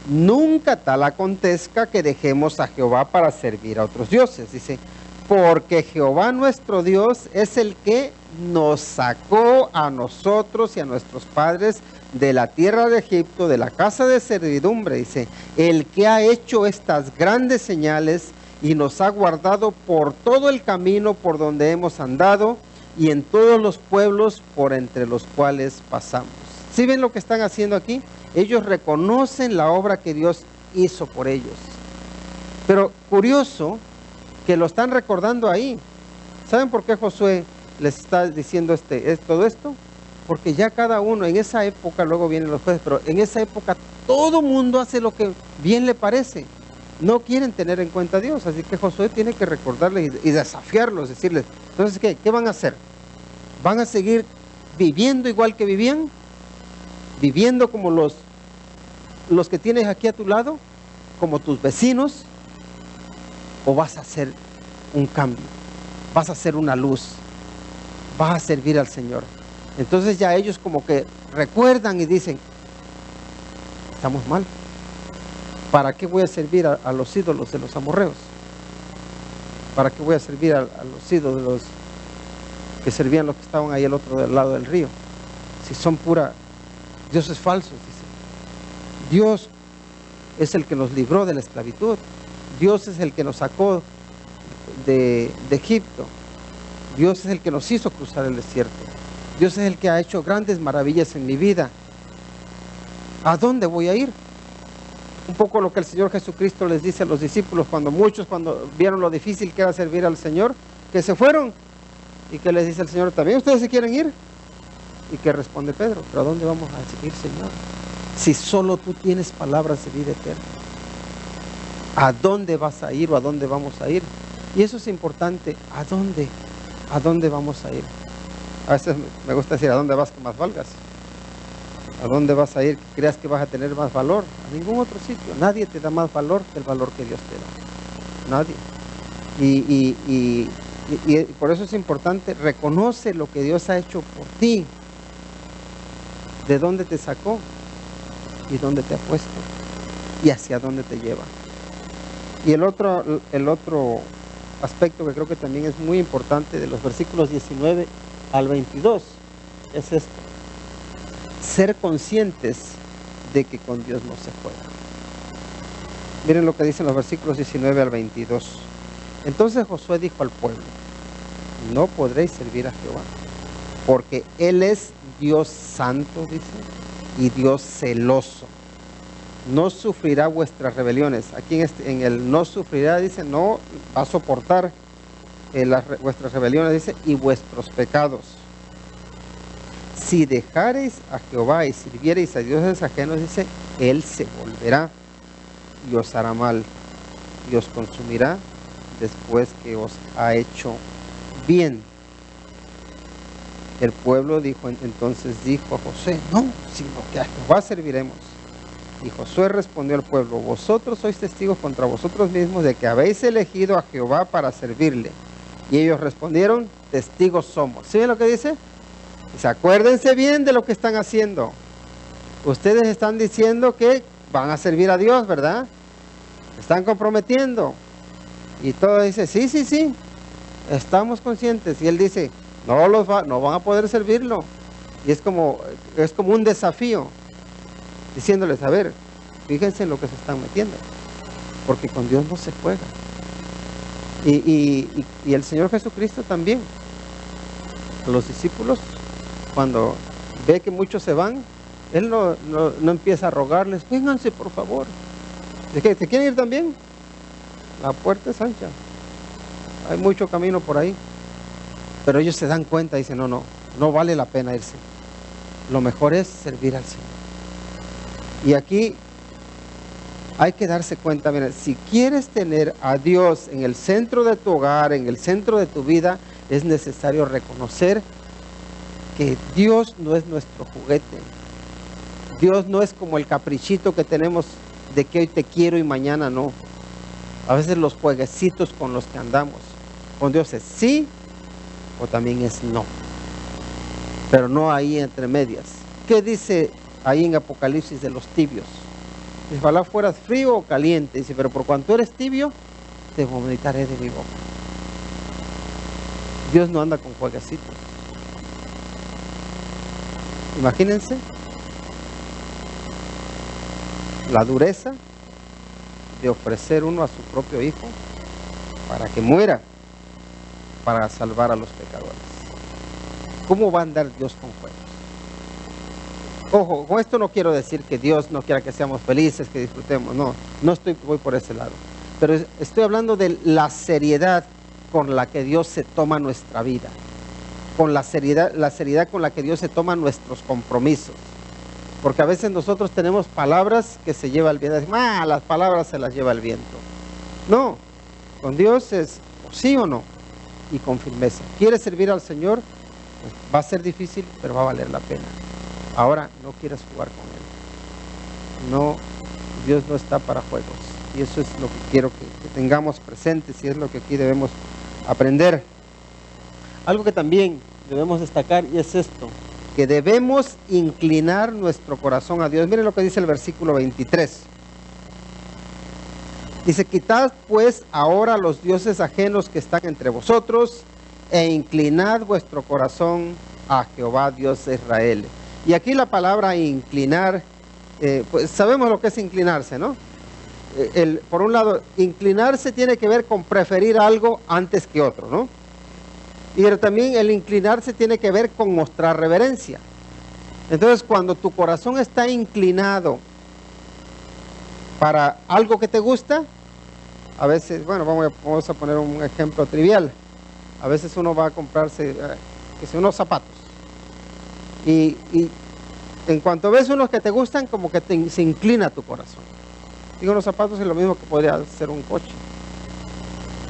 nunca tal acontezca que dejemos a Jehová para servir a otros dioses. Dice, porque Jehová nuestro Dios es el que nos sacó a nosotros y a nuestros padres de la tierra de Egipto, de la casa de servidumbre. Dice, el que ha hecho estas grandes señales y nos ha guardado por todo el camino por donde hemos andado y en todos los pueblos por entre los cuales pasamos. ¿Sí ven lo que están haciendo aquí? Ellos reconocen la obra que Dios hizo por ellos. Pero curioso que lo están recordando ahí. ¿Saben por qué Josué les está diciendo todo esto? Porque ya cada uno, en esa época, luego vienen los jueces, pero en esa época todo mundo hace lo que bien le parece. No quieren tener en cuenta a Dios, así que Josué tiene que recordarles y desafiarlos, decirles, entonces, ¿qué van a hacer? ¿Van a seguir viviendo igual que vivían? ¿Viviendo como los que tienes aquí a tu lado? ¿Como tus vecinos? ¿O vas a hacer un cambio? ¿Vas a hacer una luz? ¿Vas a servir al Señor? Entonces ya ellos como que recuerdan y dicen, estamos mal. ¿Para qué voy a servir a los ídolos de los amorreos? ¿Para qué voy a servir a los ídolos que servían los que estaban ahí al otro lado del río? Si son dioses falsos, dice. Dios es el que nos libró de la esclavitud. Dios es el que nos sacó de Egipto. Dios es el que nos hizo cruzar el desierto. Dios es el que ha hecho grandes maravillas en mi vida. ¿A dónde voy a ir? Un poco lo que el Señor Jesucristo les dice a los discípulos cuando vieron lo difícil que era servir al Señor, que se fueron. Y que les dice el Señor, ¿también ustedes se quieren ir? Y que responde Pedro, ¿pero a dónde vamos a ir, Señor? Si solo tú tienes palabras de vida eterna. ¿A dónde vas a ir o a dónde vamos a ir? Y eso es importante, ¿a dónde? ¿A dónde vamos a ir? A veces me gusta decir, ¿a dónde vas que más valgas? ¿A dónde vas a ir que creas que vas a tener más valor? A ningún otro sitio. Nadie te da más valor que el valor que Dios te da. Nadie. Y por eso es importante, reconoce lo que Dios ha hecho por ti. De dónde te sacó y dónde te ha puesto y hacia dónde te lleva. Y el otro aspecto que creo que también es muy importante de los versículos 19 al 22 es esto: ser conscientes de que con Dios no se juega. Miren lo que dicen los versículos 19 al 22. Entonces Josué dijo al pueblo: no podréis servir a Jehová, porque Él es Dios santo, dice, y Dios celoso. No sufrirá vuestras rebeliones. Aquí en el no sufrirá, dice, no va a soportar vuestras rebeliones, dice, y vuestros pecados. Si dejareis a Jehová y sirviereis a dioses ajenos, dice, Él se volverá y os hará mal y os consumirá después que os ha hecho bien. El pueblo entonces dijo a Josué, no, sino que a Jehová serviremos. Y Josué respondió al pueblo, vosotros sois testigos contra vosotros mismos de que habéis elegido a Jehová para servirle. Y ellos respondieron, testigos somos. ¿Sí ven lo que dice? Dice, acuérdense bien de lo que están haciendo. Ustedes están diciendo que van a servir a Dios, ¿verdad? Están comprometiendo. Y todos dicen, sí, estamos conscientes. Y él dice, no van a poder servirlo. Y es como un desafío, diciéndoles, a ver, fíjense en lo que se están metiendo, porque con Dios no se juega. Y el Señor Jesucristo también, a los discípulos, cuando ve que muchos se van, Él no empieza a rogarles, vénganse por favor. ¿De qué? ¿Se quieren ir también? La puerta es ancha, hay mucho camino por ahí. Pero ellos se dan cuenta y dicen, no vale la pena irse. Lo mejor es servir al Señor. Y aquí hay que darse cuenta, mira, si quieres tener a Dios en el centro de tu hogar, en el centro de tu vida, es necesario reconocer que Dios no es nuestro juguete. Dios no es como el caprichito que tenemos de que hoy te quiero y mañana no. A veces los jueguecitos con los que andamos. Con Dios es sí o también es no. Pero no ahí entre medias. ¿Qué dice ahí en Apocalipsis de los tibios? Dice, ojalá fueras frío o caliente. Dice, pero por cuanto eres tibio, te vomitaré de mi boca. Dios no anda con jueguecitos. Imagínense la dureza de ofrecer uno a su propio hijo para que muera para salvar a los pecadores. ¿Cómo va a andar Dios con juegos? Ojo, con esto no quiero decir que Dios no quiera que seamos felices, que disfrutemos, no voy por ese lado. Pero estoy hablando de la seriedad con la que Dios se toma nuestra vida, con la seriedad con la que Dios se toma nuestros compromisos. Porque a veces nosotros tenemos palabras que se lleva el viento. Las palabras se las lleva el viento. No, con Dios es sí o no, y con firmeza. ¿Quieres servir al Señor? Pues va a ser difícil, pero va a valer la pena. Ahora, no quieras jugar con Él. No, Dios no está para juegos. Y eso es lo que quiero que tengamos presentes y es lo que aquí debemos aprender. Algo que también debemos destacar y es esto, que debemos inclinar nuestro corazón a Dios. Miren lo que dice el versículo 23. Dice, quitad pues ahora los dioses ajenos que están entre vosotros e inclinad vuestro corazón a Jehová Dios de Israel. Y aquí la palabra inclinar, pues sabemos lo que es inclinarse, ¿no? Por un lado, inclinarse tiene que ver con preferir algo antes que otro, ¿no? Y también el inclinarse tiene que ver con mostrar reverencia. Entonces, cuando tu corazón está inclinado para algo que te gusta, a veces, bueno, vamos a poner un ejemplo trivial. A veces uno va a comprarse unos zapatos. Y en cuanto ves unos que te gustan, como que se inclina tu corazón. Digo, unos zapatos es lo mismo que podría ser un coche,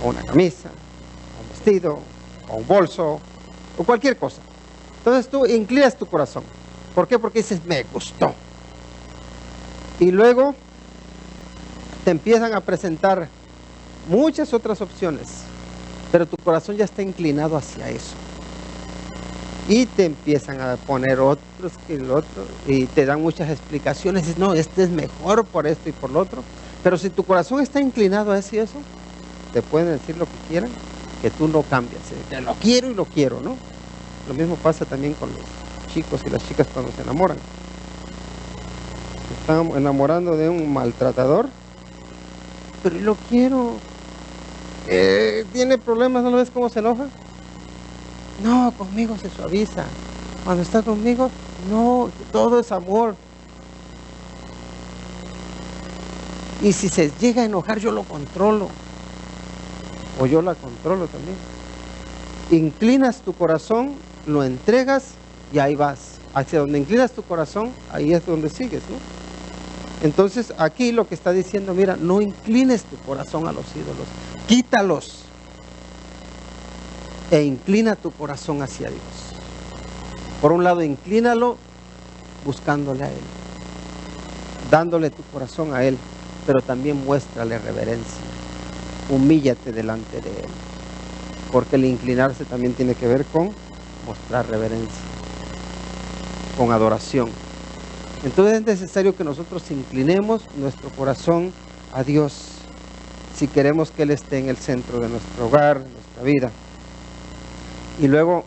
o una camisa, o un vestido, o un bolso, o cualquier cosa. Entonces tú inclinas tu corazón. ¿Por qué? Porque dices, me gustó. Y luego te empiezan a presentar muchas otras opciones, pero tu corazón ya está inclinado hacia eso. Y te empiezan a poner otros que el otro, y te dan muchas explicaciones. Dices, no, este es mejor por esto y por lo otro. Pero si tu corazón está inclinado a eso y eso, te pueden decir lo que quieran, que tú no cambias. Que lo quiero y lo quiero, ¿no? Lo mismo pasa también con los chicos y las chicas cuando se enamoran. Se están enamorando de un maltratador, pero lo quiero. ¿Tiene problemas? ¿No lo ves cómo se enoja? No, conmigo se suaviza. Cuando está conmigo, no, todo es amor. Y si se llega a enojar, yo lo controlo. O yo la controlo también. Inclinas tu corazón, lo entregas y ahí vas. Hacia donde inclinas tu corazón, ahí es donde sigues, ¿no? Entonces aquí lo que está diciendo, mira, no inclines tu corazón a los ídolos, quítalos. e inclina tu corazón hacia Dios. Por un lado, inclínalo buscándole a Él, dándole tu corazón a Él, pero también muéstrale reverencia. Humíllate delante de Él, porque el inclinarse también tiene que ver con mostrar reverencia, con adoración. Entonces es necesario que nosotros inclinemos nuestro corazón a Dios si queremos que Él esté en el centro de nuestro hogar, de nuestra vida. Y luego,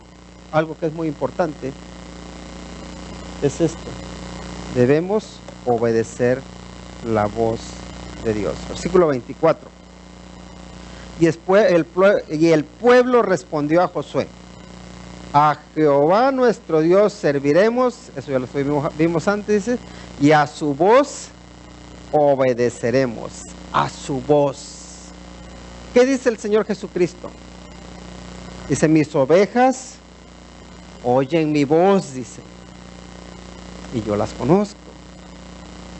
algo que es muy importante es esto: debemos obedecer la voz de Dios. Versículo 24. Y el pueblo respondió a Josué: a Jehová nuestro Dios serviremos, eso ya lo vimos antes, dice, y a su voz obedeceremos, a su voz. ¿Qué dice el Señor Jesucristo? Dice: mis ovejas oyen mi voz, dice, y yo las conozco,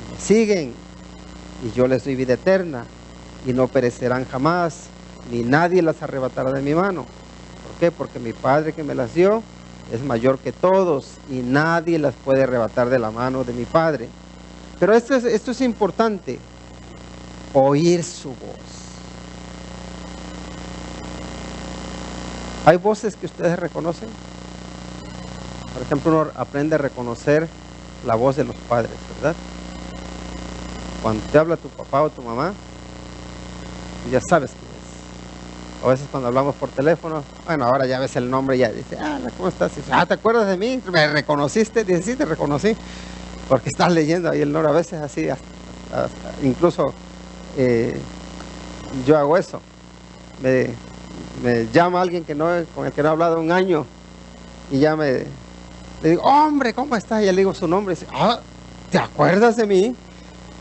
y me siguen, y yo les doy vida eterna, y no perecerán jamás, ni nadie las arrebatará de mi mano. ¿Por qué? Porque mi Padre que me las dio es mayor que todos, y nadie las puede arrebatar de la mano de mi Padre. Pero esto es importante: oír su voz. ¿Hay voces que ustedes reconocen? Por ejemplo, uno aprende a reconocer la voz de los padres, ¿verdad? Cuando te habla tu papá o tu mamá, tú ya sabes quién es. A veces cuando hablamos por teléfono, bueno, ahora ya ves el nombre y ya dice: ¿cómo estás? Y dice: ¿te acuerdas de mí? ¿Me reconociste? Dice: sí, te reconocí. Porque estás leyendo ahí el nombre. A veces así, incluso yo hago eso. Me llama alguien con el que no he hablado un año, y ya le digo: hombre, ¿cómo estás? Y ya le digo su nombre y dice: ¿te acuerdas de mí?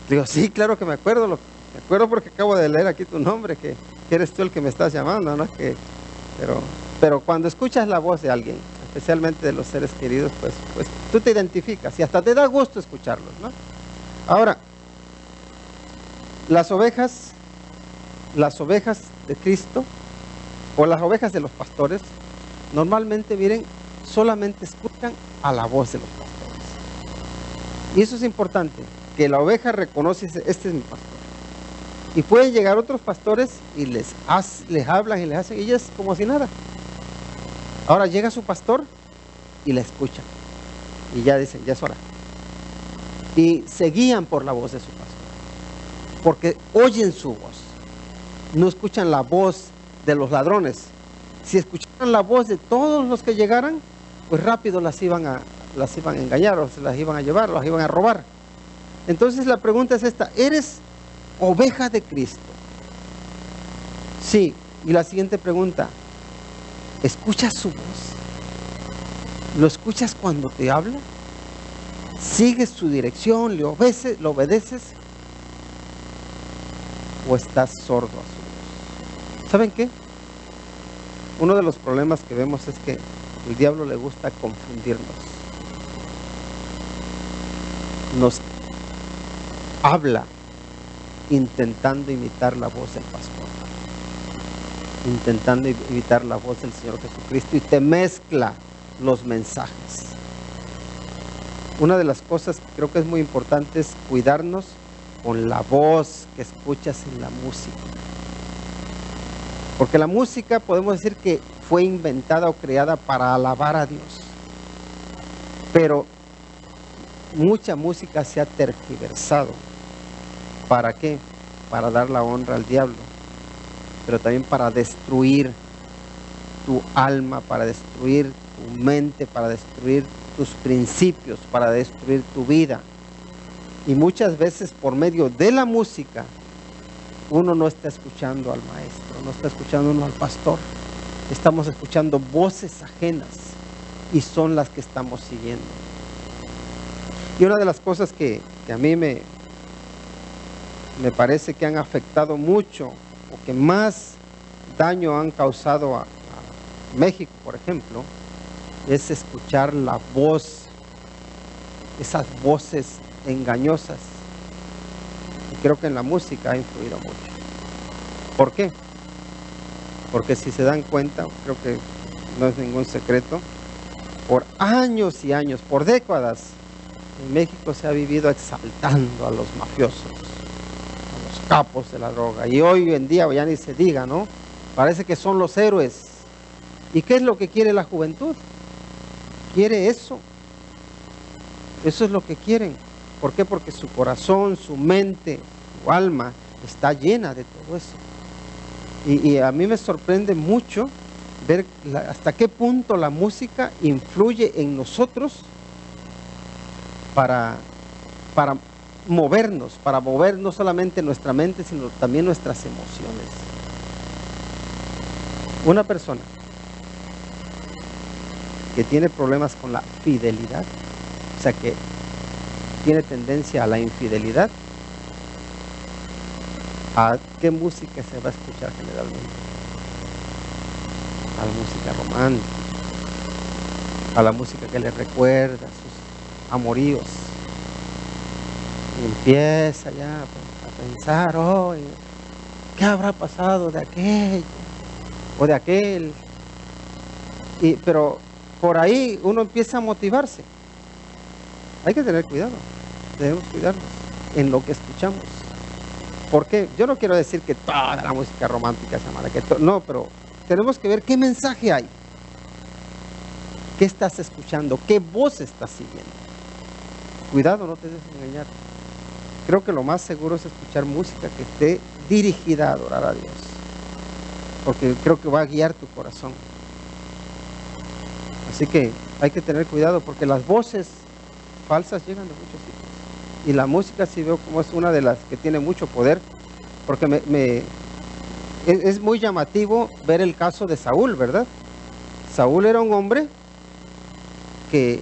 Le digo: sí, claro que me acuerdo. Me acuerdo porque acabo de leer aquí tu nombre, que eres tú el que me estás llamando, ¿no? Pero cuando escuchas la voz de alguien, especialmente de los seres queridos, pues tú te identificas y hasta te da gusto escucharlos, ¿no? Ahora, las ovejas de Cristo, o las ovejas de los pastores, normalmente, miren, solamente escuchan a la voz de los pastores. Y eso es importante, que la oveja reconoce: este es mi pastor. Y pueden llegar otros pastores y les hablan y les hacen, y es como si nada. Ahora llega su pastor y la escuchan, y ya dicen: ya es hora. Y se guían por la voz de su pastor, porque oyen su voz. No escuchan la voz de los ladrones. Si escucharan la voz de todos los que llegaran, pues rápido las iban a engañar, o se las iban a llevar, las iban a robar. Entonces la pregunta es esta: ¿eres oveja de Cristo? Sí. Y la siguiente pregunta: ¿escuchas su voz? ¿Lo escuchas cuando te habla? ¿Sigues su dirección? ¿Le obedeces? ¿O estás sordo a su voz? ¿Saben qué? Uno de los problemas que vemos es que el diablo le gusta confundirnos. Nos habla intentando imitar la voz del pastor, intentando imitar la voz del Señor Jesucristo, y te mezcla los mensajes. Una de las cosas que creo que es muy importante es cuidarnos con la voz que escuchas en la música. Porque la música, podemos decir que fue inventada o creada para alabar a Dios. Pero mucha música se ha tergiversado. ¿Para qué? Para dar la honra al diablo, pero también para destruir tu alma, para destruir tu mente, para destruir tus principios, para destruir tu vida. Y muchas veces por medio de la música uno no está escuchando al maestro, no está escuchando uno al pastor. Estamos escuchando voces ajenas y son las que estamos siguiendo. Y una de las cosas que a mí me parece que han afectado mucho, o que más daño han causado a México, por ejemplo, es escuchar la voz, esas voces engañosas. Y creo que en la música ha influido mucho. ¿Por qué? Porque si se dan cuenta, creo que no es ningún secreto. Por años y años, por décadas, en México se ha vivido exaltando a los mafiosos, a los capos de la droga. Y hoy en día ya ni se diga, ¿no? Parece que son los héroes. ¿Y qué es lo que quiere la juventud? Quiere eso. Eso es lo que quieren. ¿Por qué? Porque su corazón, su mente, su alma está llena de todo eso. Y a mí me sorprende mucho ver hasta qué punto la música influye en nosotros para movernos, para mover no solamente nuestra mente, sino también nuestras emociones. Una persona que tiene problemas con la fidelidad, o sea que tiene tendencia a la infidelidad, ¿a qué música se va a escuchar generalmente? A la música romántica, a la música que le recuerda sus amoríos. Y empieza ya a pensar, oh, ¿qué habrá pasado de aquello o de aquel? Pero por ahí uno empieza a motivarse. Hay que tener cuidado, debemos cuidarnos en lo que escuchamos. Porque yo no quiero decir que toda la música romántica es mala, no, pero tenemos que ver qué mensaje hay. ¿Qué estás escuchando? ¿Qué voz estás siguiendo? Cuidado, no te dejes engañar. Creo que lo más seguro es escuchar música que esté dirigida a adorar a Dios. Porque creo que va a guiar tu corazón. Así que hay que tener cuidado porque las voces falsas llegan de muchos sitios. Y la música sí veo como es una de las que tiene mucho poder, porque es muy llamativo ver el caso de Saúl, ¿verdad? Saúl era un hombre que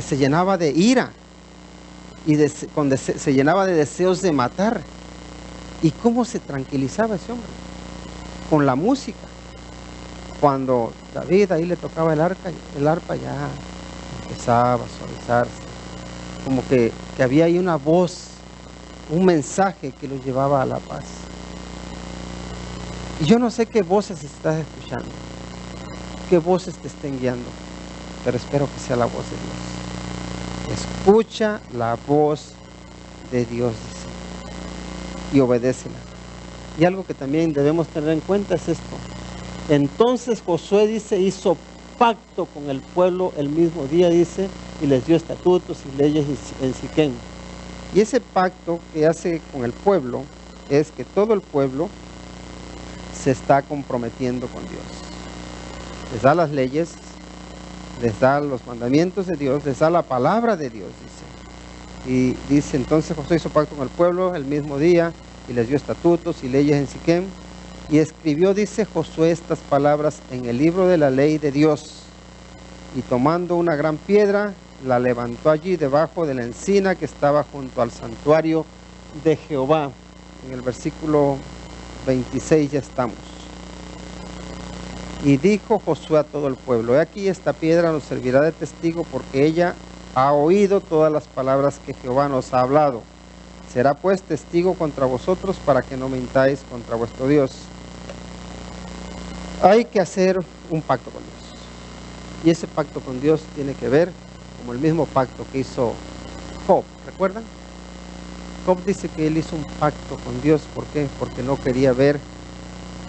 se llenaba de ira y se llenaba de deseos de matar. ¿Y cómo se tranquilizaba ese hombre? Con la música. Cuando David ahí le tocaba el arpa ya empezaba a suavizarse. Como que había ahí una voz, un mensaje que lo llevaba a la paz. Y yo no sé qué voces estás escuchando, qué voces te estén guiando, pero espero que sea la voz de Dios. Escucha la voz de Dios, dice, y obedécela. Y algo que también debemos tener en cuenta es esto. Entonces Josué, dice, hizo pacto con el pueblo el mismo día, dice, y les dio estatutos y leyes en Siquem. Y ese pacto que hace con el pueblo es que todo el pueblo se está comprometiendo con Dios. Les da las leyes, les da los mandamientos de Dios, les da la palabra de Dios, dice. Y dice, entonces Josué hizo pacto con el pueblo el mismo día y les dio estatutos y leyes en Siquem. Y escribió, dice Josué, estas palabras en el libro de la ley de Dios. Y tomando una gran piedra, la levantó allí debajo de la encina que estaba junto al santuario de Jehová. En el versículo 26 ya estamos. Y dijo Josué a todo el pueblo: he aquí, esta piedra nos servirá de testigo, porque ella ha oído todas las palabras que Jehová nos ha hablado. Será pues testigo contra vosotros, para que no mintáis contra vuestro Dios. Hay que hacer un pacto con Dios. Y ese pacto con Dios tiene que ver como el mismo pacto que hizo Job. ¿Recuerdan? Job dice que él hizo un pacto con Dios. ¿Por qué? Porque no quería ver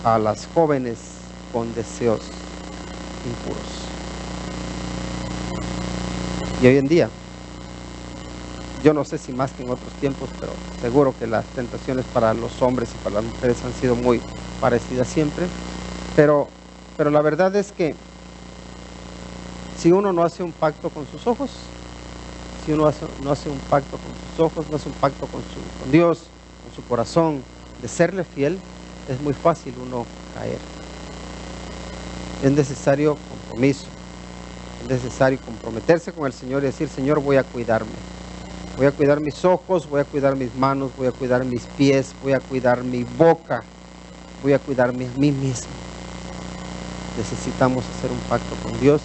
a las jóvenes con deseos impuros. Y hoy en día, yo no sé si más que en otros tiempos, pero seguro que las tentaciones para los hombres y para las mujeres han sido muy parecidas siempre. Pero la verdad es que si uno no hace un pacto con sus ojos, si uno no hace un pacto con sus ojos, no hace un pacto con Dios, con su corazón, de serle fiel, es muy fácil uno caer. Es necesario compromiso, es necesario comprometerse con el Señor y decir: Señor, voy a cuidarme. Voy a cuidar mis ojos, voy a cuidar mis manos, voy a cuidar mis pies, voy a cuidar mi boca, voy a cuidarme a mí mismo. Necesitamos hacer un pacto con Dios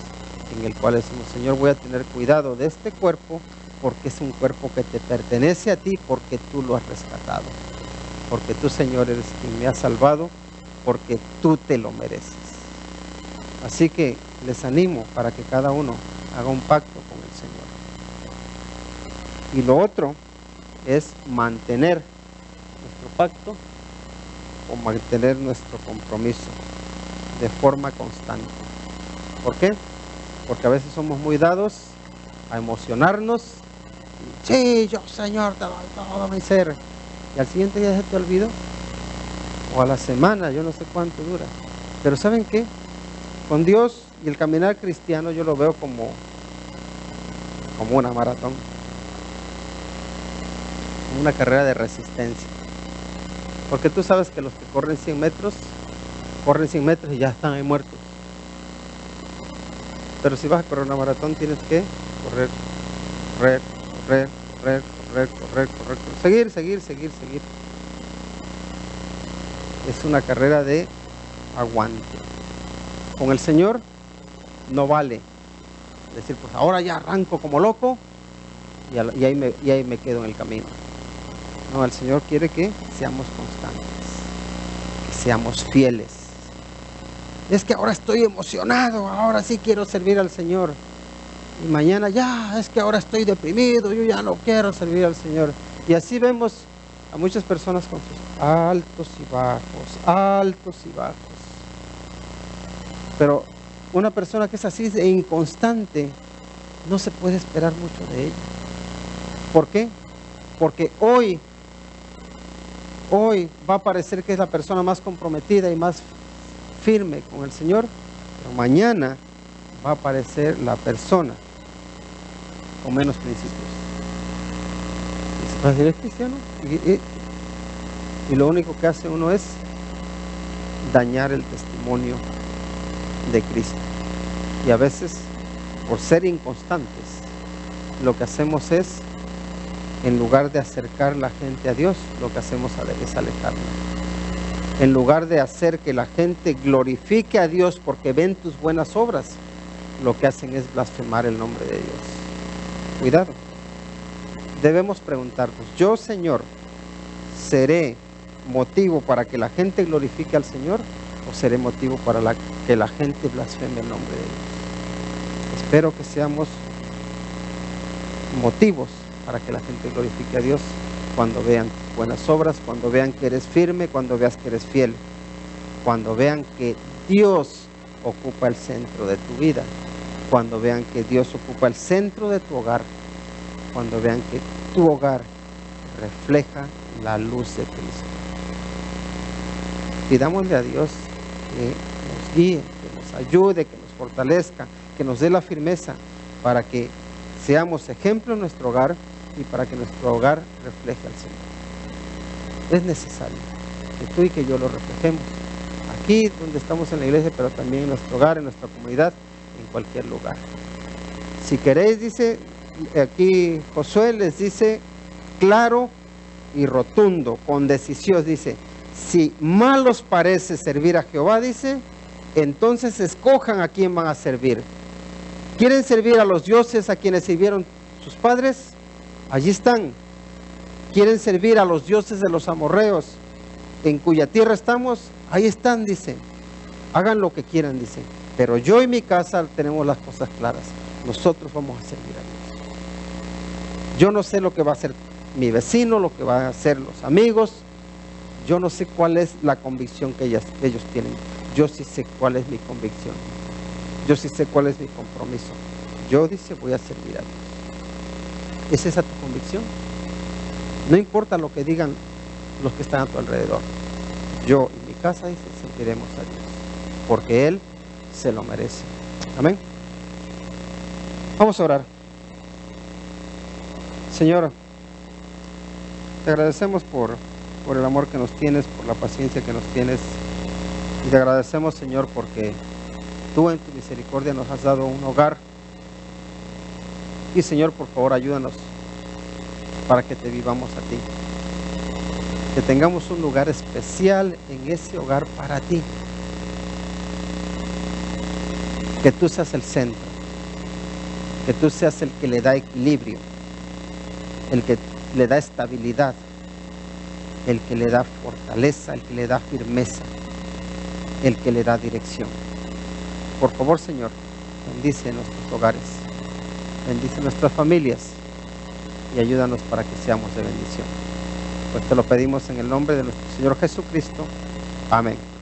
en el cual decimos: Señor, voy a tener cuidado de este cuerpo, porque es un cuerpo que te pertenece a ti, porque tú lo has rescatado, porque tú, Señor, eres quien me has salvado, porque tú te lo mereces. Así que les animo para que cada uno haga un pacto con el Señor. Y lo otro es mantener nuestro pacto o mantener nuestro compromiso de forma constante. ¿Por qué? Porque a veces somos muy dados a emocionarnos. Sí, yo Señor te doy todo mi ser. Y al siguiente día se te olvidó. O a la semana, yo no sé cuánto dura. Pero ¿saben qué? Con Dios y el caminar cristiano yo lo veo como una maratón. Como una carrera de resistencia. Porque tú sabes que los que corren 100 metros y ya están ahí muertos. Pero si vas a correr una maratón tienes que correr, seguir. Es una carrera de aguante. Con el Señor no vale decir, pues ahora ya arranco como loco y ahí me quedo en el camino. No, el Señor quiere que seamos constantes, que seamos fieles. Es que ahora estoy emocionado, ahora sí quiero servir al Señor. Y mañana ya, es que ahora estoy deprimido, yo ya no quiero servir al Señor. Y así vemos a muchas personas con sus altos y bajos. Pero una persona que es así de inconstante, no se puede esperar mucho de ella. ¿Por qué? Porque hoy va a parecer que es la persona más comprometida y más firme con el Señor, pero mañana va a aparecer la persona con menos principios. Y se va a decir, ¿es cristiano? Y lo único que hace uno es dañar el testimonio de Cristo. Y a veces, por ser inconstantes, lo que hacemos es, en lugar de acercar la gente a Dios, lo que hacemos es alejarla. En lugar de hacer que la gente glorifique a Dios porque ven tus buenas obras, lo que hacen es blasfemar el nombre de Dios. Cuidado. Debemos preguntarnos, yo, Señor, ¿seré motivo para que la gente glorifique al Señor o seré motivo para que la gente blasfeme el nombre de Dios? Espero que seamos motivos para que la gente glorifique a Dios cuando vean buenas obras, cuando vean que eres firme, cuando veas que eres fiel, cuando vean que Dios ocupa el centro de tu vida, cuando vean que Dios ocupa el centro de tu hogar, cuando vean que tu hogar refleja la luz de Cristo. Pidámosle a Dios que nos guíe, que nos ayude, que nos fortalezca, que nos dé la firmeza para que seamos ejemplo en nuestro hogar y para que nuestro hogar refleje al Señor. Es necesario que tú y que yo lo reflejemos aquí donde estamos en la iglesia, pero también en nuestro hogar, en nuestra comunidad, en cualquier lugar. Si queréis, dice aquí Josué, les dice claro y rotundo, con decisión, dice, si mal os parece servir a Jehová, dice, entonces escojan a quién van a servir. ¿Quieren servir a los dioses a quienes sirvieron sus padres? Allí están. ¿Quieren servir a los dioses de los amorreos en cuya tierra estamos? Ahí están, dice. Hagan lo que quieran, dice. Pero yo y mi casa tenemos las cosas claras. Nosotros vamos a servir a Dios. Yo no sé lo que va a hacer mi vecino, lo que van a hacer los amigos. Yo no sé cuál es la convicción que ellos tienen. Yo sí sé cuál es mi convicción. Yo sí sé cuál es mi compromiso. Yo, dice, voy a servir a Dios. ¿Es esa tu convicción? No importa lo que digan los que están a tu alrededor. Yo y mi casa, dice, serviremos a Dios, porque Él se lo merece. Amén. Vamos a orar. Señor, te agradecemos por el amor que nos tienes, por la paciencia que nos tienes. Y te agradecemos, Señor, porque tú en tu misericordia nos has dado un hogar. Y, Señor, por favor, ayúdanos para que te vivamos a ti. Que tengamos un lugar especial en ese hogar para ti. Que tú seas el centro. Que tú seas el que le da equilibrio. El que le da estabilidad. El que le da fortaleza. El que le da firmeza. El que le da dirección. Por favor, Señor, bendice nuestros hogares, bendice nuestras familias y ayúdanos para que seamos de bendición. Pues te lo pedimos en el nombre de nuestro Señor Jesucristo. Amén.